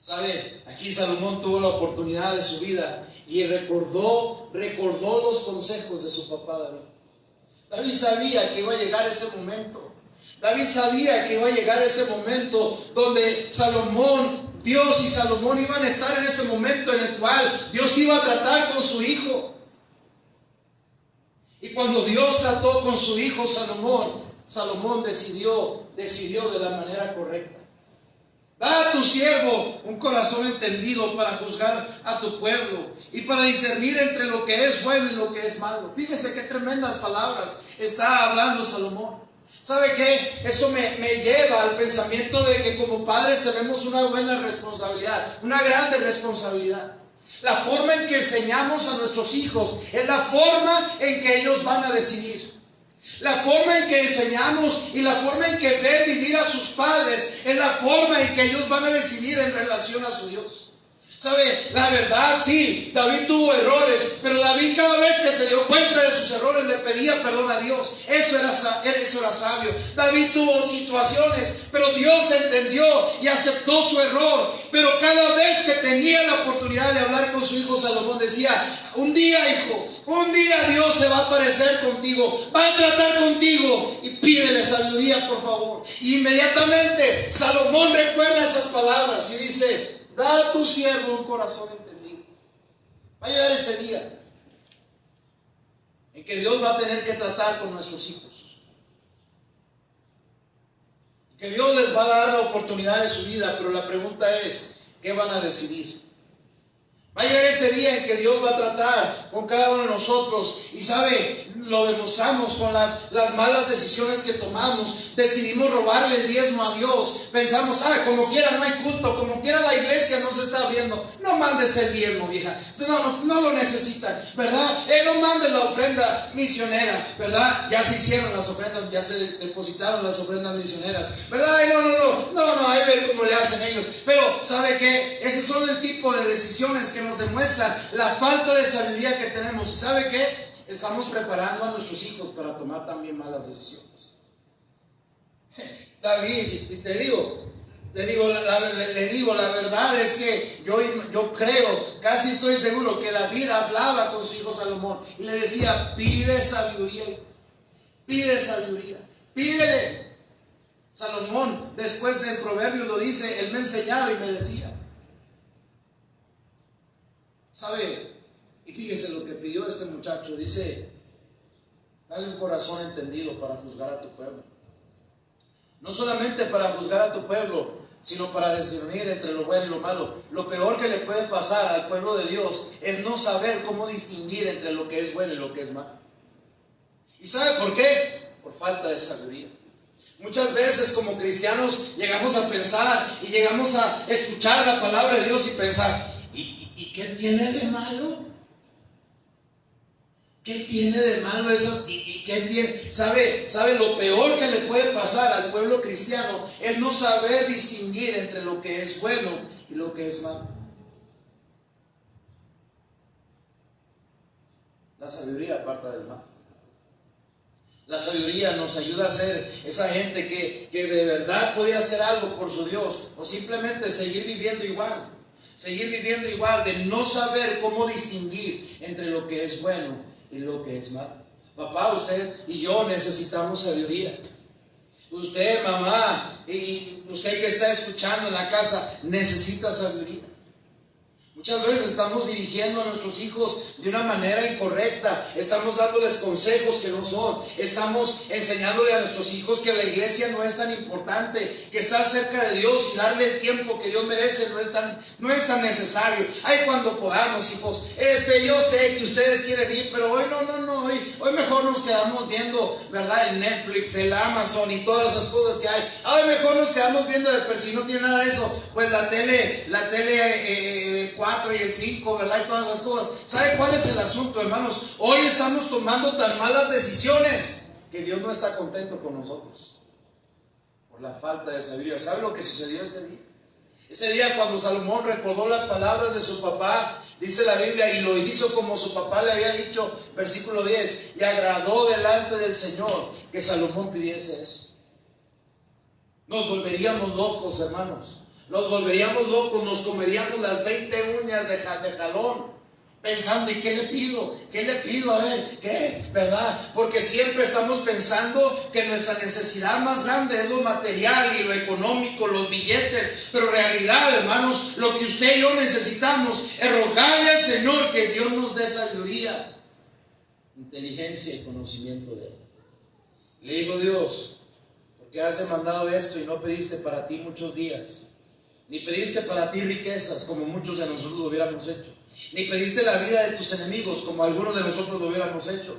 ¿Sabe? Aquí Salomón tuvo la oportunidad de su vida y recordó los consejos de su papá David. David sabía que iba a llegar ese momento. David sabía que iba a llegar ese momento donde Dios y Salomón iban a estar en ese momento en el cual Dios iba a tratar con su hijo. Y cuando Dios trató con su hijo Salomón decidió de la manera correcta. Da a tu siervo un corazón entendido para juzgar a tu pueblo y para discernir entre lo que es bueno y lo que es malo. Fíjese qué tremendas palabras está hablando Salomón. ¿Sabe qué? Esto me lleva al pensamiento de que como padres tenemos una buena responsabilidad, una grande responsabilidad. La forma en que enseñamos a nuestros hijos es la forma en que ellos van a decidir. La forma en que enseñamos y la forma en que ven vivir a sus padres es la forma en que ellos van a decidir en relación a su Dios. ¿Sabe? La verdad, sí, David tuvo errores, pero David cada vez que se dio cuenta de sus errores le pedía perdón a Dios. Eso era sabio. David tuvo situaciones, pero Dios entendió y aceptó su error. Pero cada vez que tenía la oportunidad de hablar con su hijo Salomón decía: un día, hijo, un día Dios se va a aparecer contigo, va a tratar contigo y pídele sabiduría, por favor. Y inmediatamente Salomón recuerda esas palabras y dice: da a tu siervo un corazón entendido. Va a llegar ese día en que Dios va a tener que tratar con nuestros hijos. Que Dios les va a dar la oportunidad de su vida, pero la pregunta es: ¿qué van a decidir? Va a llegar ese día en que Dios va a tratar con cada uno de nosotros. Y sabe, lo demostramos con las malas decisiones que tomamos. Decidimos robarle el diezmo a Dios. Pensamos: como quiera no hay culto, como quiera la iglesia no se está abriendo. No mandes el diezmo, vieja. No lo necesitan, ¿verdad? No mandes la ofrenda misionera, ¿verdad? Ya se hicieron las ofrendas, ya se depositaron las ofrendas misioneras, ¿verdad? No, hay ver cómo le hacen ellos. Pero, ¿sabe qué? Esos son el tipo de decisiones que nos demuestran la falta de sabiduría que tenemos. ¿Sabe qué? Estamos preparando a nuestros hijos para tomar también malas decisiones. David, le digo, la verdad es que yo creo, casi estoy seguro que David hablaba con su hijo Salomón y le decía: pide sabiduría, pídele. Salomón después en Proverbios lo dice: él me enseñaba y me decía. ¿Sabe? Y fíjese lo que pidió este muchacho. Dice: dale un corazón entendido para juzgar a tu pueblo. No solamente para juzgar a tu pueblo, sino para discernir entre lo bueno y lo malo. Lo peor que le puede pasar al pueblo de Dios es no saber cómo distinguir entre lo que es bueno y lo que es malo. ¿Y sabe por qué? Por falta de sabiduría. Muchas veces como cristianos llegamos a pensar y llegamos a escuchar la palabra de Dios y pensar: ¿y qué tiene de malo? ¿Qué tiene de malo eso? ¿Y qué tiene? ¿Sabe? Lo peor que le puede pasar al pueblo cristiano es no saber distinguir entre lo que es bueno y lo que es malo. La sabiduría aparta del mal. La sabiduría nos ayuda a ser esa gente que de verdad puede hacer algo por su Dios, o simplemente seguir viviendo igual, de no saber cómo distinguir entre lo que es bueno y lo que es malo. Papá, usted y yo necesitamos sabiduría. Usted, mamá, y usted que está escuchando en la casa, necesita sabiduría. Muchas veces estamos dirigiendo a nuestros hijos de una manera incorrecta. Estamos dándoles consejos que no son. Estamos enseñándole a nuestros hijos que la iglesia no es tan importante, que estar cerca de Dios y darle el tiempo que Dios merece no es tan necesario. Ay, cuando podamos, hijos. Yo sé que ustedes quieren ir, pero hoy no. Hoy mejor nos quedamos viendo, ¿verdad? El Netflix, el Amazon y todas esas cosas que hay. Hoy mejor nos quedamos viendo si no tiene nada de eso, pues la tele 4 y el 5, ¿verdad? Y todas esas cosas. ¿Sabe cuál es el asunto, hermanos? Hoy estamos tomando tan malas decisiones que Dios no está contento con nosotros por la falta de sabiduría. ¿Sabe lo que sucedió ese día? Ese día cuando Salomón recordó las palabras de su papá, dice la Biblia, y lo hizo como su papá le había dicho, versículo 10, y agradó delante del Señor que Salomón pidiese eso. Nos volveríamos locos, hermanos. Nos volveríamos locos, nos comeríamos las 20 uñas de jalón, pensando: ¿y qué le pido? ¿Qué le pido? A ver, ¿qué? ¿Verdad? Porque siempre estamos pensando que nuestra necesidad más grande es lo material y lo económico, los billetes. Pero en realidad, hermanos, lo que usted y yo necesitamos es rogarle al Señor que Dios nos dé sabiduría, inteligencia y conocimiento de Él. Le dijo Dios: ¿por qué has demandado esto y no pediste para ti muchos días? Ni pediste para ti riquezas, como muchos de nosotros lo hubiéramos hecho. Ni pediste la vida de tus enemigos, como algunos de nosotros lo hubiéramos hecho.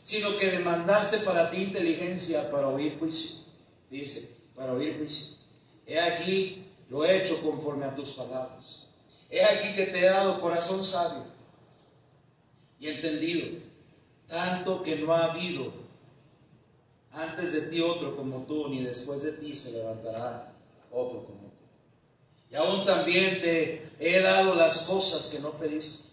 Sino que demandaste para ti inteligencia para oír juicio. Dice, para oír juicio. He aquí, lo he hecho conforme a tus palabras. He aquí que te he dado corazón sabio y entendido, tanto que no ha habido antes de ti otro como tú, ni después de ti se levantará otro como tú. Y aún también te he dado las cosas que no pediste.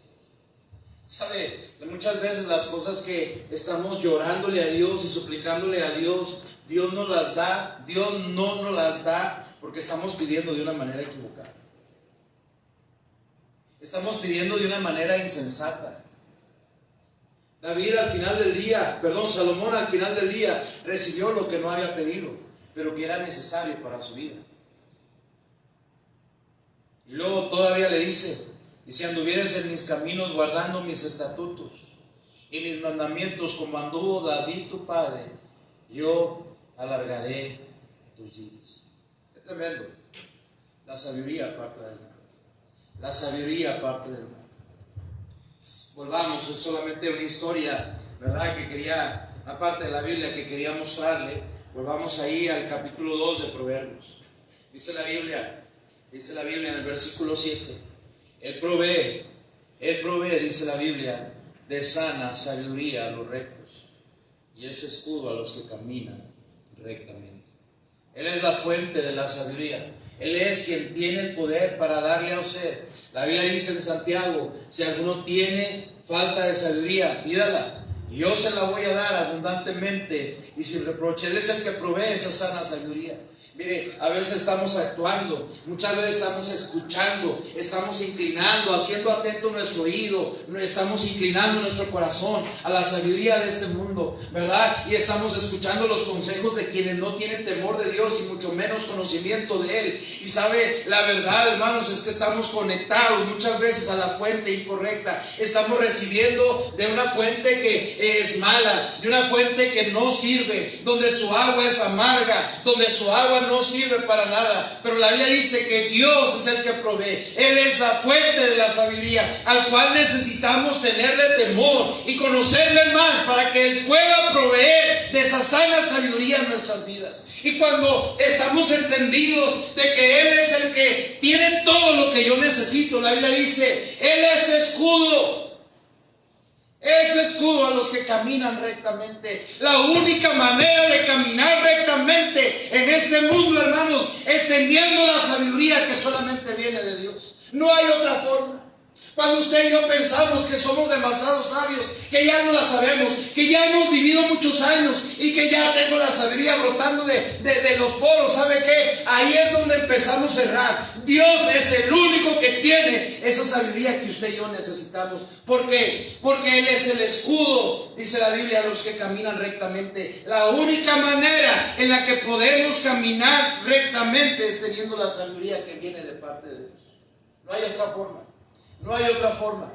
¿Sabe? Muchas veces las cosas que estamos llorándole a Dios y suplicándole a Dios, Dios no las da, Dios no nos las da porque estamos pidiendo de una manera equivocada. Estamos pidiendo de una manera insensata. Salomón al final del día recibió lo que no había pedido, pero que era necesario para su vida. Y luego todavía le dice, y si anduvieres en mis caminos guardando mis estatutos y mis mandamientos como anduvo David tu padre, yo alargaré tus días. Es tremendo. La sabiduría aparte del mal. La sabiduría aparte del mal. Volvamos, es solamente una historia, ¿verdad? Que quería, aparte de la Biblia, que quería mostrarle. Volvamos ahí al capítulo 2 de Proverbios. Dice la Biblia en el versículo 7. Él provee, dice la Biblia, de sana sabiduría a los rectos, y es escudo a los que caminan rectamente. Él es la fuente de la sabiduría. Él es quien tiene el poder para darle a usted. La Biblia dice en Santiago, si alguno tiene falta de sabiduría, pídala, y yo se la voy a dar abundantemente y sin reproche. Él es el que provee esa sana sabiduría. Mire, a veces estamos actuando, muchas veces estamos escuchando, estamos inclinando, haciendo atento nuestro oído, estamos inclinando nuestro corazón a la sabiduría de este mundo, ¿verdad? Y estamos escuchando los consejos de quienes no tienen temor de Dios y mucho menos conocimiento de Él. Y sabe, la verdad, hermanos, es que estamos conectados muchas veces a la fuente incorrecta. Estamos recibiendo de una fuente que es mala, de una fuente que no sirve, donde su agua es amarga, donde su agua no sirve para nada. Pero la Biblia dice que Dios es el que provee. Él es la fuente de la sabiduría, al cual necesitamos tenerle temor y conocerle más para que Él pueda proveer de esa sana sabiduría en nuestras vidas. Y cuando estamos entendidos de que Él es el que tiene todo lo que yo necesito, la Biblia dice, Él es escudo. Es escudo a los que caminan rectamente. La única manera de caminar rectamente en este mundo, hermanos, es teniendo la sabiduría que solamente viene de Dios. No hay otra forma. Cuando usted y yo pensamos que somos demasiado sabios, que ya no la sabemos, que ya hemos vivido muchos años y que ya tengo la sabiduría brotando de los poros, ¿sabe qué? Ahí es donde empezamos a errar. Dios es el único que tiene esa sabiduría que usted y yo necesitamos. ¿Por qué? Porque Él es el escudo, dice la Biblia, a los que caminan rectamente. La única manera en la que podemos caminar rectamente es teniendo la sabiduría que viene de parte de Dios. No hay otra forma. No hay otra forma.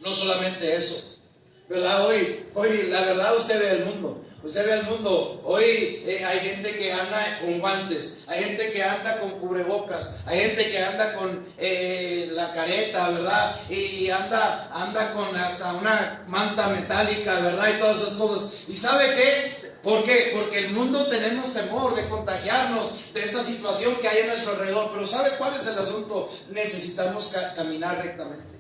No solamente eso, ¿verdad? Hoy la verdad usted ve el mundo. Usted ve el mundo. Hoy hay gente que anda con guantes, hay gente que anda con cubrebocas, hay gente que anda con la careta, ¿verdad? Y anda con hasta una manta metálica, ¿verdad? Y todas esas cosas. ¿Y sabe qué? ¿Por qué? Porque el mundo tenemos temor de contagiarnos de esta situación que hay a nuestro alrededor. Pero ¿sabe cuál es el asunto? Necesitamos caminar rectamente.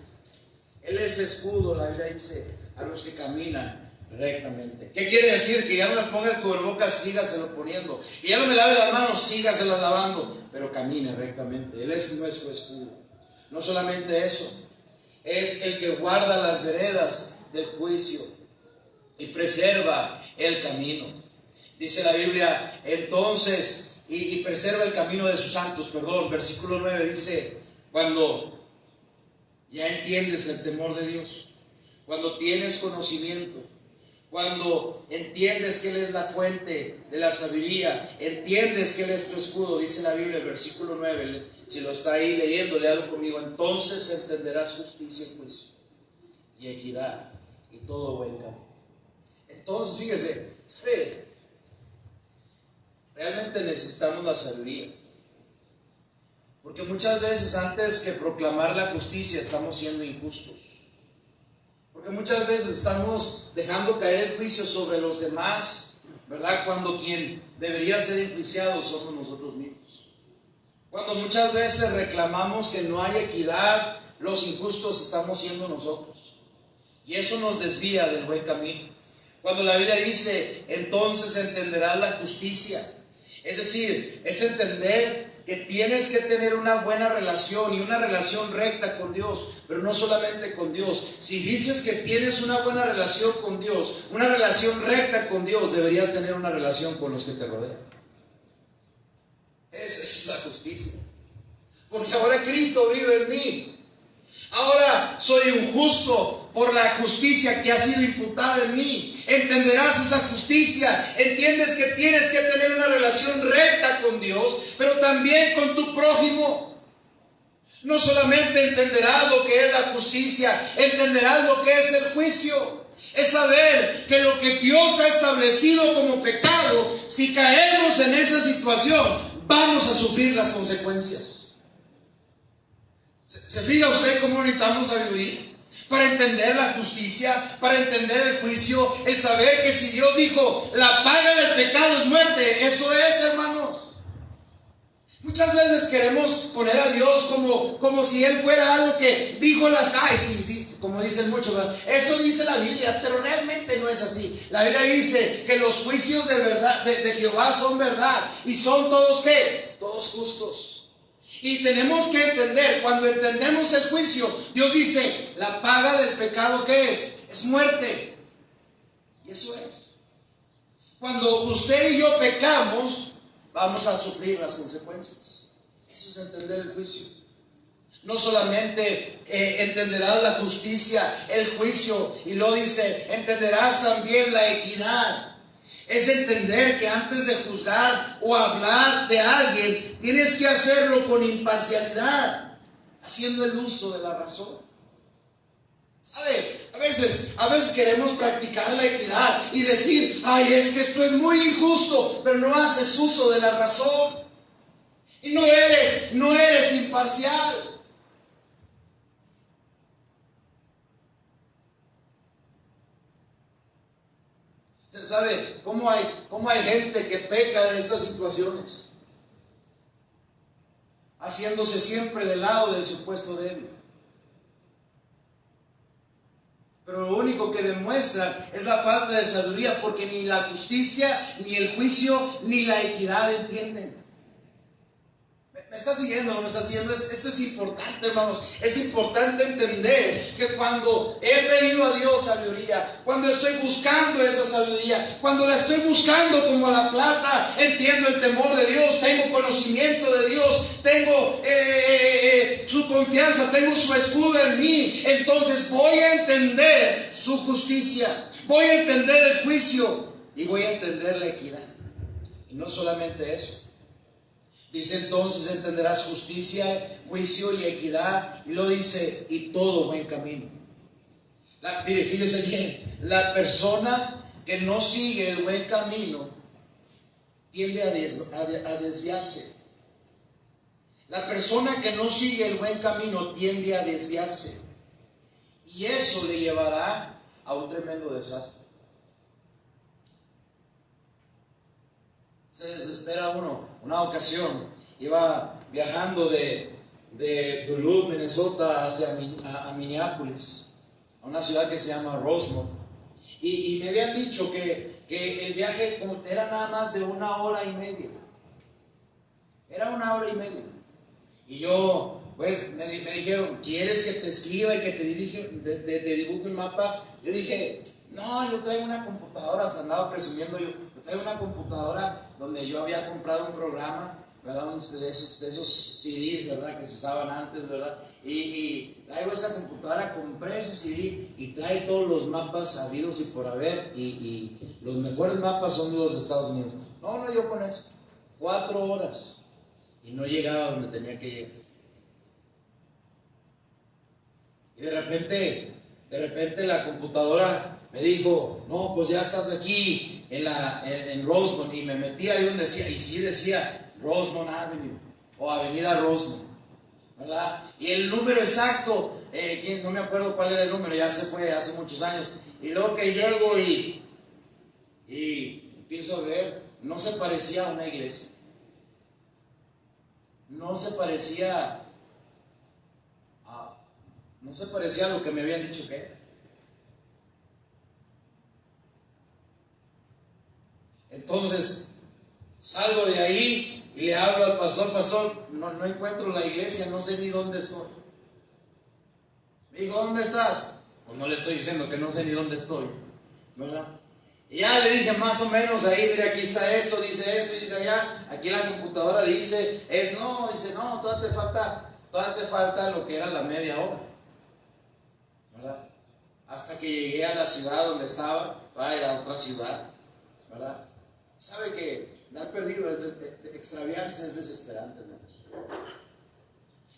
Él es escudo, la Biblia dice, a los que caminan rectamente. ¿Qué quiere decir? Que ya no me ponga el cubrebocas, sígaselo poniendo. Y ya no me lave las manos, sígaselas lavando. Pero camine rectamente. Él es nuestro escudo. No solamente eso, es el que guarda las veredas del juicio y preserva el camino. Dice la Biblia, entonces, y preserva el camino de sus santos, versículo 9 dice, cuando ya entiendes el temor de Dios, cuando tienes conocimiento, cuando entiendes que Él es la fuente de la sabiduría, entiendes que Él es tu escudo, dice la Biblia, el versículo 9, si lo está ahí leyendo, léalo conmigo, entonces entenderás justicia y juicio, y equidad, y todo buen camino. Entonces, fíjese, ¿sabe? Realmente necesitamos la sabiduría. Porque muchas veces antes que proclamar la justicia estamos siendo injustos. Porque muchas veces estamos dejando caer el juicio sobre los demás, ¿verdad? Cuando quien debería ser enjuiciado somos nosotros mismos. Cuando muchas veces reclamamos que no hay equidad, los injustos estamos siendo nosotros. Y eso nos desvía del buen camino. Cuando la Biblia dice, entonces entenderás la justicia. Es decir, es entender que tienes que tener una buena relación y una relación recta con Dios, pero no solamente con Dios. Si dices que tienes una buena relación con Dios, una relación recta con Dios, deberías tener una relación con los que te rodean. Esa es la justicia. Porque ahora Cristo vive en mí. Ahora soy un justo por la justicia que ha sido imputada en mí. Entenderás esa justicia. Entiendes que tienes que tener una relación recta con Dios, pero también con tu prójimo. No solamente entenderás lo que es la justicia, entenderás lo que es el juicio. Es saber que lo que Dios ha establecido como pecado, si caemos en esa situación, vamos a sufrir las consecuencias. ¿Se fija usted cómo necesitamos sabiduría? Para entender la justicia, para entender el juicio, el saber que si Dios dijo, la paga del pecado es muerte, eso es, hermanos. Muchas veces queremos poner a Dios como si Él fuera algo que dijo como dicen muchos, ¿verdad? Eso dice la Biblia, pero realmente no es así. La Biblia dice que los juicios de verdad de Jehová son verdad, y son todos ¿qué? Todos justos. Y tenemos que entender, cuando entendemos el juicio, Dios dice, la paga del pecado ¿qué es? Es muerte. Y eso es. Cuando usted y yo pecamos, vamos a sufrir las consecuencias. Eso es entender el juicio. No solamente entenderás la justicia, el juicio, y lo dice, entenderás también la equidad. Es entender que antes de juzgar o hablar de alguien, tienes que hacerlo con imparcialidad, haciendo el uso de la razón. ¿Sabe? A veces queremos practicar la equidad y decir, ay, es que esto es muy injusto, pero no haces uso de la razón. Y no eres imparcial. ¿Sabe cómo hay gente que peca de estas situaciones? Haciéndose siempre del lado del supuesto débil. Pero lo único que demuestran es la falta de sabiduría, porque ni la justicia, ni el juicio, ni la equidad entienden. ¿Me está siguiendo o no me está siguiendo? Esto es importante, hermanos. Es importante entender que cuando he pedido a Dios sabiduría, cuando estoy buscando esa sabiduría, cuando la estoy buscando como la plata, entiendo el temor de Dios, tengo conocimiento de Dios, tengo su confianza, tengo su escudo en mí, entonces voy a entender su justicia, voy a entender el juicio y voy a entender la equidad. Y no solamente eso. Dice entonces entenderás justicia, juicio y equidad. Y lo dice, y todo buen camino. Mire, fíjese bien, la persona que no sigue el buen camino tiende a desviarse. La persona que no sigue el buen camino tiende a desviarse. Y eso le llevará a un tremendo desastre. Se desespera uno. Una ocasión iba viajando de Duluth, Minnesota, hacia Minneapolis, a una ciudad que se llama Rosemont. Y me habían dicho que el viaje era nada más de 1 hora y media. Era 1 hora y media. Y yo, pues, me dijeron, ¿quieres que te escriba y que te dibuje un mapa? Yo dije, no, yo traigo una computadora, hasta andaba presumiendo yo traigo una computadora donde yo había comprado un programa, ¿verdad? De esos CDs, ¿verdad? Que se usaban antes, ¿verdad? Y traigo esa computadora, compré ese CD y trae todos los mapas habidos y por haber, y los mejores mapas son de los Estados Unidos. No, yo con eso, 4 horas, y no llegaba donde tenía que llegar. Y de repente la computadora me dijo, no, pues ya estás aquí en Rosemont, y me metí ahí donde decía, y sí decía Rosemont Avenue o Avenida Rosemont. ¿verdad? Y el número exacto, no me acuerdo cuál era el número, ya se fue hace muchos años. Y luego que llego y empiezo a ver, no se parecía a una iglesia. No se parecía a lo que me habían dicho que era. Entonces salgo de ahí y le hablo al pastor, no encuentro la iglesia, no sé ni dónde estoy. Me digo, ¿dónde estás? Pues no le estoy diciendo que no sé ni dónde estoy, ¿verdad? Y ya le dije más o menos ahí, mire, aquí está esto, dice allá, aquí la computadora dice, no, todavía te falta lo que era la media hora, ¿verdad? Hasta que llegué a la ciudad donde estaba, era otra ciudad, ¿verdad? Sabe que dar perdido, extraviarse es desesperante, ¿no?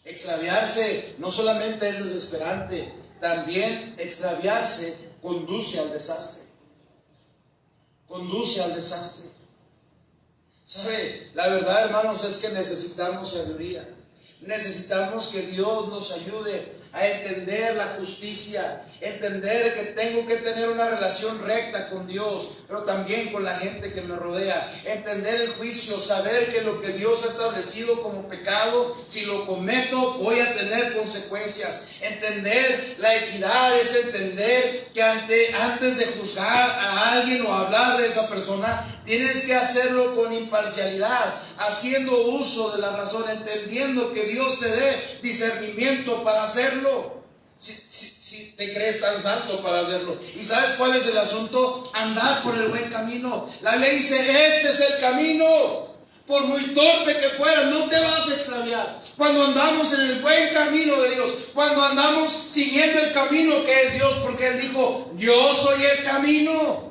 Extraviarse no solamente es desesperante, también extraviarse conduce al desastre. Conduce al desastre. ¿Sabe? La verdad, hermanos, es que necesitamos sabiduría. Necesitamos que Dios nos ayude a entender la justicia, entender que tengo que tener una relación recta con Dios, pero también con la gente que me rodea, entender el juicio, saber que lo que Dios ha establecido como pecado, si lo cometo voy a tener consecuencias. Entender la equidad es entender que antes de juzgar a alguien o hablar de esa persona, tienes que hacerlo con imparcialidad, haciendo uso de la razón, entendiendo que Dios te dé discernimiento para hacerlo. Si te crees tan santo para hacerlo. ¿Y sabes cuál es el asunto? Andar por el buen camino. La ley dice, este es el camino. Por muy torpe que fuera, no te vas a extraviar. Cuando andamos en el buen camino de Dios, cuando andamos siguiendo el camino que es Dios, porque Él dijo, yo soy el camino.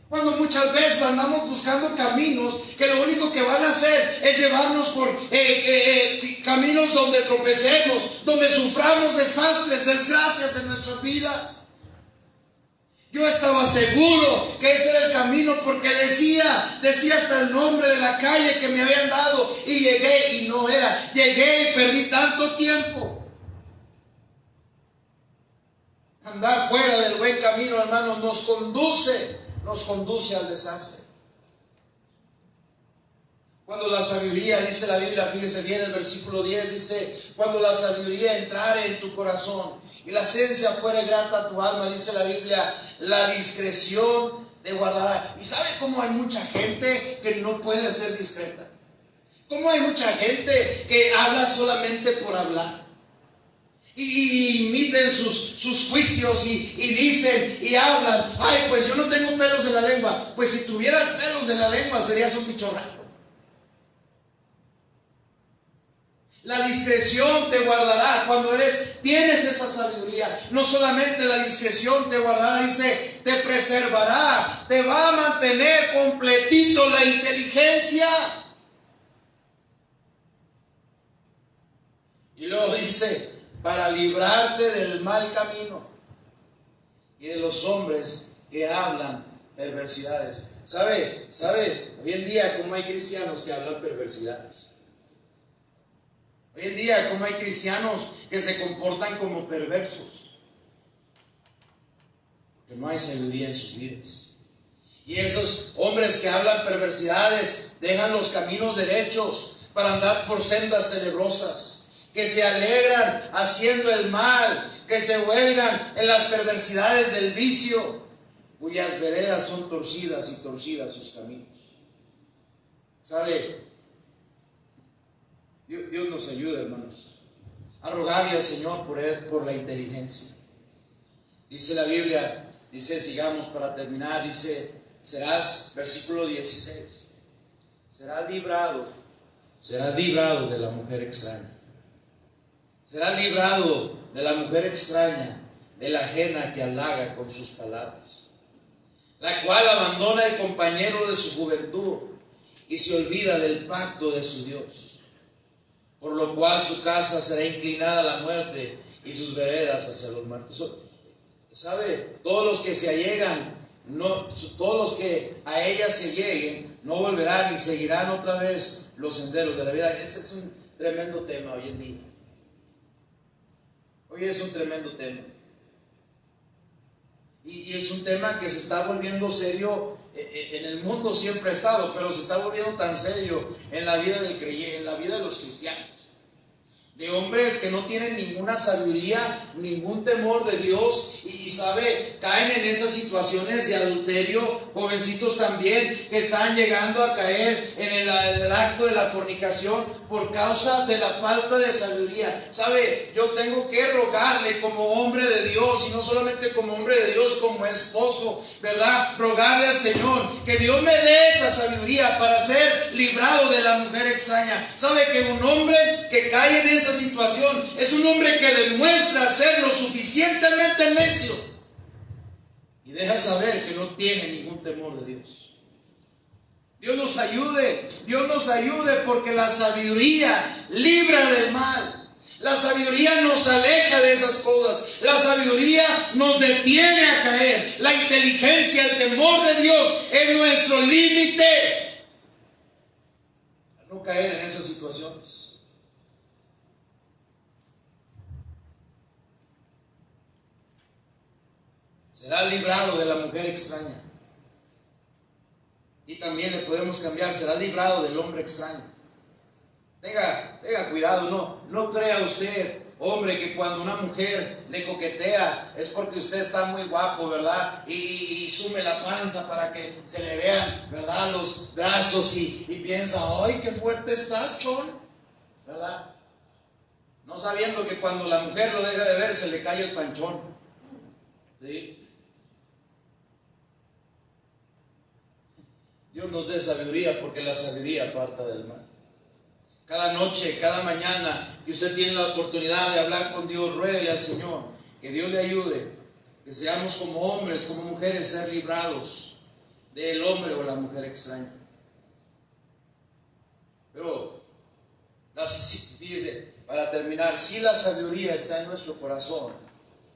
Cuando muchas veces andamos buscando caminos que lo único que van a hacer es llevarnos por caminos donde tropecemos, donde suframos desastres, desgracias en nuestras vidas. Yo estaba seguro que ese era el camino porque decía hasta el nombre de la calle que me habían dado y llegué y no era. Llegué y perdí tanto tiempo. Andar fuera del buen camino, hermanos, nos conduce al desastre. Cuando la sabiduría, dice la Biblia, fíjese bien el versículo 10, dice, cuando la sabiduría entrare en tu corazón y la ciencia fuere grata a tu alma, dice la Biblia, la discreción te guardará. ¿Y sabe cómo hay mucha gente que no puede ser discreta? ¿Cómo hay mucha gente que habla solamente por hablar? Y imiten sus juicios y dicen y hablan, ay, pues yo no tengo pelos en la lengua. Pues si tuvieras pelos en la lengua serías un bicho raro. La discreción te guardará cuando tienes esa sabiduría. No solamente la discreción te guardará, dice, te preservará, te va a mantener completito la inteligencia. Y luego dice, para librarte del mal camino y de los hombres que hablan perversidades. ¿Sabe? Hoy en día, ¿cómo hay cristianos que hablan perversidades? Hoy en día, ¿cómo hay cristianos que se comportan como perversos? Que no hay sabiduría en sus vidas. Y esos hombres que hablan perversidades dejan los caminos derechos para andar por sendas tenebrosas, que se alegran haciendo el mal, que se huelgan en las perversidades del vicio, cuyas veredas son torcidas y torcidas sus caminos. ¿Sabe? Dios nos ayuda, hermanos, a rogarle al Señor por la inteligencia. Dice la Biblia, sigamos para terminar, dice, serás, versículo 16, serás librado de la mujer extraña. Serás librado de la mujer extraña, de la ajena que halaga con sus palabras, la cual abandona el compañero de su juventud y se olvida del pacto de su Dios. Por lo cual su casa será inclinada a la muerte y sus veredas hacia los muertos. ¿Sabe? Todos los que se allegan, todos los que a ella se lleguen, no volverán y seguirán otra vez los senderos de la vida. Este es un tremendo tema hoy en día. Hoy es un tremendo tema. Y es un tema que se está volviendo serio. En el mundo siempre ha estado, pero se está volviendo tan serio en la vida del creyente, en la vida de los cristianos. De hombres que no tienen ninguna sabiduría, ningún temor de Dios y sabe, caen en esas situaciones de adulterio. Jovencitos también que están llegando a caer en el acto de la fornicación por causa de la falta de sabiduría. Sabe, yo tengo que rogarle como hombre de Dios, y no solamente como hombre de Dios, como esposo, ¿verdad? Rogarle al Señor que Dios me dé esa sabiduría para ser librado de la mujer extraña. Sabe que un hombre que cae en esa situación es un hombre que demuestra ser lo suficientemente necio y deja saber que no tiene ningún temor de Dios. Dios nos ayude porque la sabiduría libra del mal. La sabiduría nos aleja de esas cosas. La sabiduría nos detiene a caer. La inteligencia, el temor de Dios es nuestro límite a no caer en esas situaciones. Será librado de la mujer extraña. Y también le podemos cambiar, será librado del hombre extraño. Tenga cuidado, no crea usted, hombre, que cuando una mujer le coquetea es porque usted está muy guapo, ¿verdad? Y sume la panza para que se le vean, ¿verdad? Los brazos y piensa, ¡ay, qué fuerte estás, chon! ¿Verdad? No sabiendo que cuando la mujer lo deja de ver se le cae el panchón. ¿Sí? Dios nos dé sabiduría, porque la sabiduría aparta del mal. Cada noche, cada mañana, y usted tiene la oportunidad de hablar con Dios, ruéguele al Señor que Dios le ayude, que seamos como hombres, como mujeres, ser librados del hombre o la mujer extraña. Pero, dice, para terminar, si la sabiduría está en nuestro corazón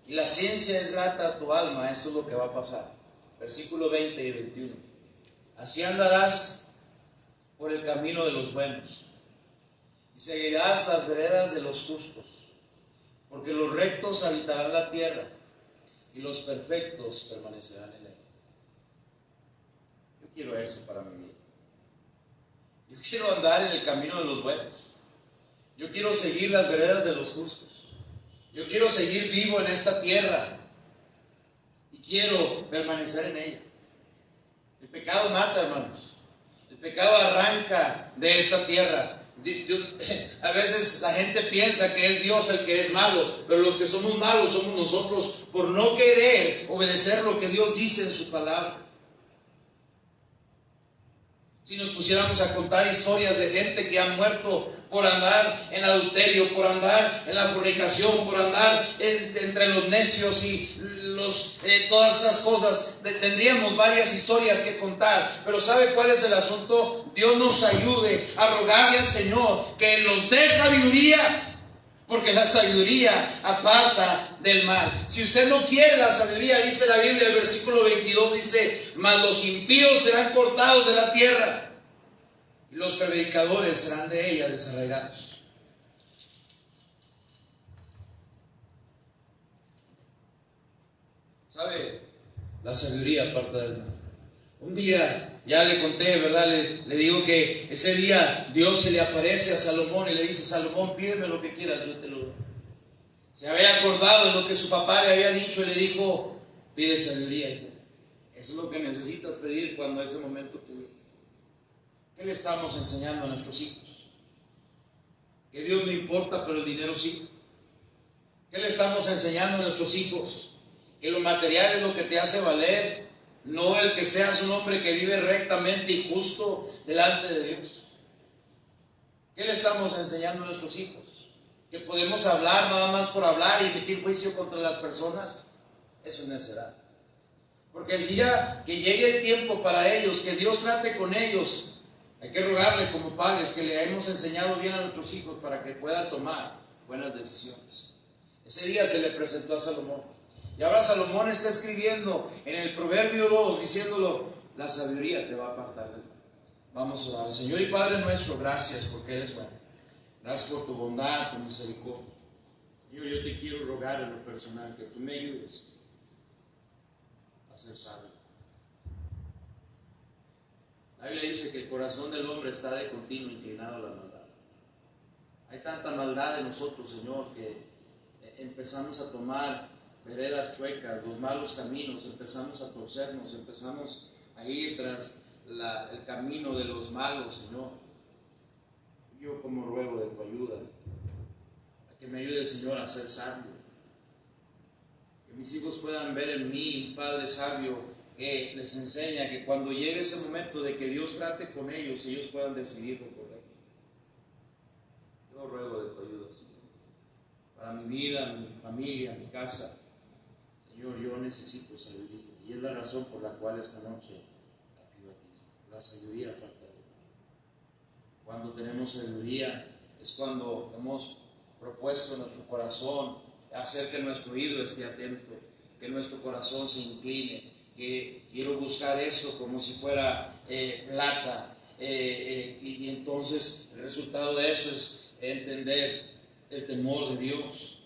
y la ciencia es grata a tu alma, esto es lo que va a pasar. Versículo 20 y 21. Así andarás por el camino de los buenos y seguirás las veredas de los justos, porque los rectos habitarán la tierra y los perfectos permanecerán en ella. Yo quiero eso para mi vida. Yo quiero andar en el camino de los buenos. Yo quiero seguir las veredas de los justos. Yo quiero seguir vivo en esta tierra y quiero permanecer en ella. El pecado mata, hermanos. El pecado arranca de esta tierra. A veces la gente piensa que es Dios el que es malo, pero los que somos malos somos nosotros por no querer obedecer lo que Dios dice en su palabra. Si nos pusiéramos a contar historias de gente que ha muerto por andar en adulterio, por andar en la fornicación, por andar entre los necios y todas esas cosas, tendríamos varias historias que contar. Pero ¿sabe cuál es el asunto? Dios nos ayude a rogarle al Señor que nos dé sabiduría, porque la sabiduría aparta del mal. Si usted no quiere la sabiduría, dice la Biblia, el versículo 22 dice: mas los impíos serán cortados de la tierra y los predicadores serán de ella desarraigados. ¿Sabe? La sabiduría aparta del mal. Un día, ya le conté, ¿verdad? Le digo que ese día Dios se le aparece a Salomón y le dice: Salomón, pídeme lo que quieras, yo te lo doy. Se había acordado de lo que su papá le había dicho y le dijo: pide sabiduría, hijo. Eso es lo que necesitas pedir cuando ese momento te llegue. ¿Qué le estamos enseñando a nuestros hijos? Que Dios no importa, pero el dinero sí. ¿Qué le estamos enseñando a nuestros hijos? Que lo material es lo que te hace valer, no el que seas un hombre que vive rectamente y justo delante de Dios. ¿Qué le estamos enseñando a nuestros hijos? Que podemos hablar nada más por hablar y emitir juicio contra las personas. Eso es necedad. Porque el día que llegue el tiempo para ellos, que Dios trate con ellos, hay que rogarle como padres que le hemos enseñado bien a nuestros hijos para que puedan tomar buenas decisiones. Ese día se le presentó a Salomón. Y ahora Salomón está escribiendo en el Proverbio 2, diciéndolo: la sabiduría te va a apartar del mal. Vamos a orar. Señor y Padre nuestro, gracias porque eres bueno. Gracias por tu bondad, tu misericordia. Señor, yo te quiero rogar en lo personal que tú me ayudes a ser sabio. La Biblia dice que el corazón del hombre está de continuo inclinado a la maldad. Hay tanta maldad en nosotros, Señor, que empezamos a tomar veredas chuecas, los malos caminos, empezamos a torcernos, empezamos a ir tras el camino de los malos, Señor. Yo como ruego de tu ayuda, a que me ayude, Señor, a ser sabio. Que mis hijos puedan ver en mí un Padre sabio que les enseña que cuando llegue ese momento de que Dios trate con ellos, ellos puedan decidir lo correcto. Yo ruego de tu ayuda, Señor, para mi vida, mi familia, mi casa. Señor, yo necesito sabiduría y es la razón por la cual esta noche la pido a ti, la sabiduría aparte de ti. Cuando tenemos sabiduría es cuando hemos propuesto en nuestro corazón hacer que nuestro oído esté atento, que nuestro corazón se incline, que quiero buscar esto como si fuera plata, y entonces el resultado de eso es entender el temor de Dios,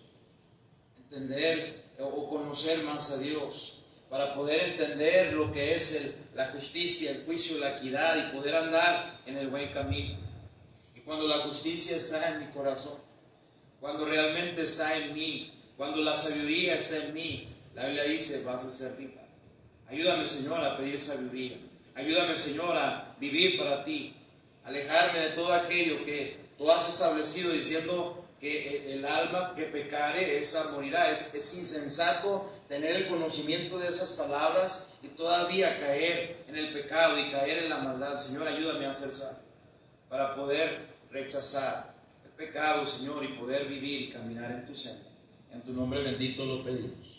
entender o conocer más a Dios, para poder entender lo que es la justicia, el juicio, la equidad y poder andar en el buen camino. Y cuando la justicia está en mi corazón, cuando realmente está en mí, cuando la sabiduría está en mí, la Biblia dice, vas a ser rica. Ayúdame, Señor, a pedir sabiduría. Ayúdame, Señor, a vivir para ti, alejarme de todo aquello que tú has establecido diciendo que el alma que pecare, esa morirá. Es insensato tener el conocimiento de esas palabras y todavía caer en el pecado y caer en la maldad. Señor, ayúdame a ser sabio para poder rechazar el pecado, Señor, y poder vivir y caminar en tu senda. En tu nombre bendito lo pedimos.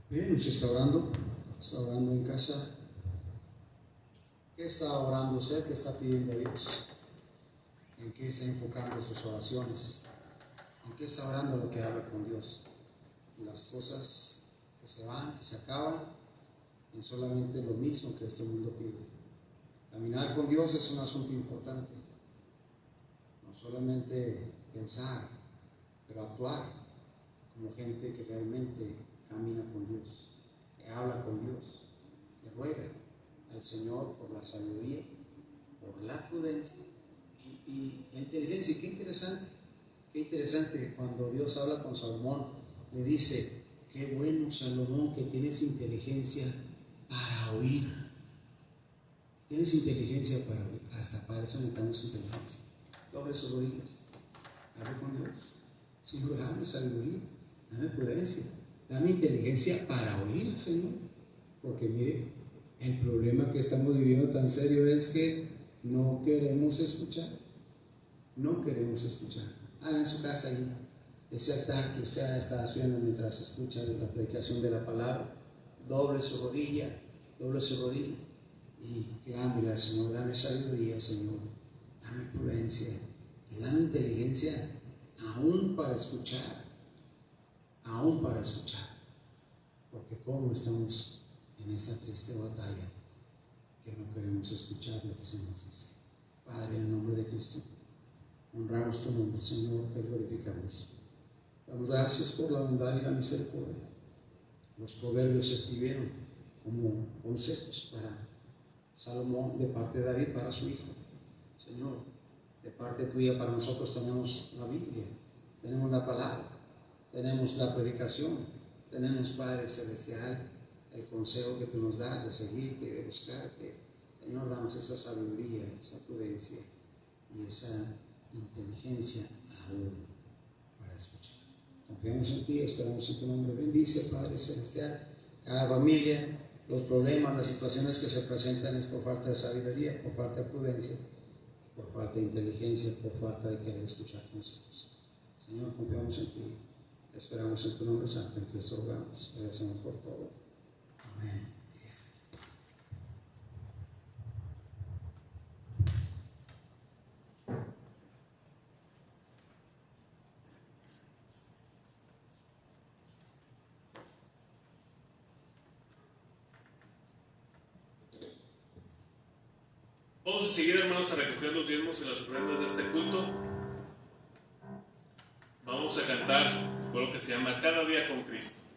Bien, usted está orando en casa. ¿Qué está orando usted? ¿Qué está pidiendo a Dios? ¿En qué está enfocando sus oraciones? ¿En qué está orando lo que habla con Dios? En las cosas que se van, que se acaban, en solamente lo mismo que este mundo pide. Caminar con Dios es un asunto importante. No solamente pensar, pero actuar como gente que realmente camina con Dios, que habla con Dios, que ruega al Señor por la sabiduría, por la prudencia y la inteligencia. Y qué interesante que cuando Dios habla con Salomón, le dice, qué bueno, Salomón, que tienes inteligencia para oír. Tienes inteligencia para oír. Hasta para eso necesitamos inteligencia. Doble sus rodillas. Hable con Dios. Señor, dame sabiduría, dame prudencia, dame inteligencia para oír, Señor. Porque mire, el problema que estamos viviendo tan serio es que no queremos escuchar. No queremos escuchar. Haga en su casa ahí ese altar que usted está haciendo mientras escucha la predicación de la palabra. Doble su rodilla y clámele al Señor, dame sabiduría, Señor, dame prudencia y dame inteligencia aún para escuchar, porque como estamos en esta triste batalla que no queremos escuchar lo que se nos dice. Padre, en el nombre de Cristo, honramos tu nombre, Señor, te glorificamos. Damos gracias por la bondad y la misericordia. Los proverbios escribieron como consejos para Salomón de parte de David para su hijo. Señor, de parte tuya para nosotros tenemos la Biblia, tenemos la palabra, tenemos la predicación, tenemos, Padre Celestial, el consejo que tú nos das de seguirte, de buscarte. Señor, danos esa sabiduría, esa prudencia y esa inteligencia aún para escuchar. Confiamos en ti, esperamos en tu nombre. Bendice, Padre Celestial, cada familia. Los problemas, las situaciones que se presentan es por falta de sabiduría, por falta de prudencia, por falta de inteligencia, por falta de querer escuchar consejos. Señor, confiamos en ti, esperamos en tu nombre santo, en Cristo rogamos, agradecemos por todo. Amén.
Vamos a seguir, hermanos, a recoger los diezmos y las ofrendas de este culto. Vamos a cantar con lo que se llama Cada día con Cristo.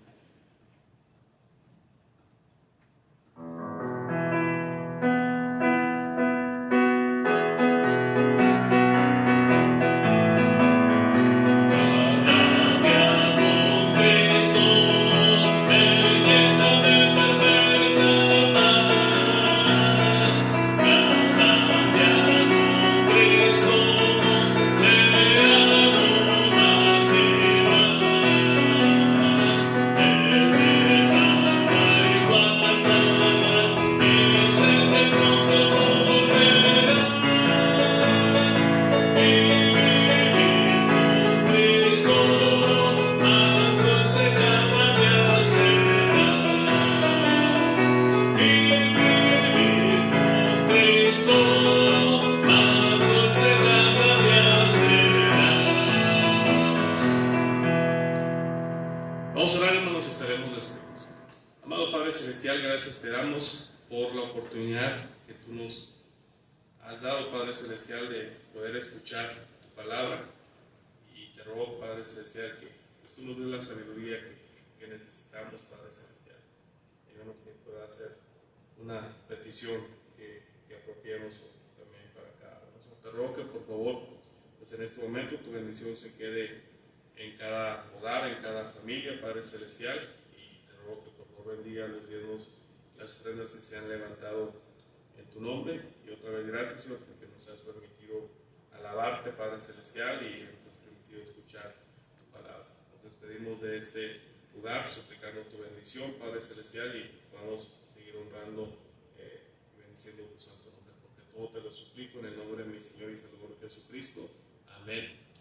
Vamos a orar, hermanos, y estaremos despedidos. Amado Padre Celestial, gracias te damos por la oportunidad que tú nos has dado, Padre Celestial, de poder escuchar tu palabra. Y te ruego, Padre Celestial, que pues, tú nos des la sabiduría que necesitamos, Padre Celestial. Digamos que pueda hacer una petición que apropiemos también para cada uno. Te ruego que, por favor, pues en este momento tu bendición se quede en cada hogar, en cada familia, Padre Celestial, y te ruego que por favor bendiga los diezmos, las ofrendas que se han levantado en tu nombre. Y otra vez gracias, Señor, porque nos has permitido alabarte, Padre Celestial, y nos has permitido escuchar tu palabra. Nos despedimos de este lugar suplicando tu bendición, Padre Celestial, y vamos a seguir honrando y bendiciendo tu santo nombre, porque todo te lo suplico en el nombre de mi Señor y Salvador Jesucristo. Amén.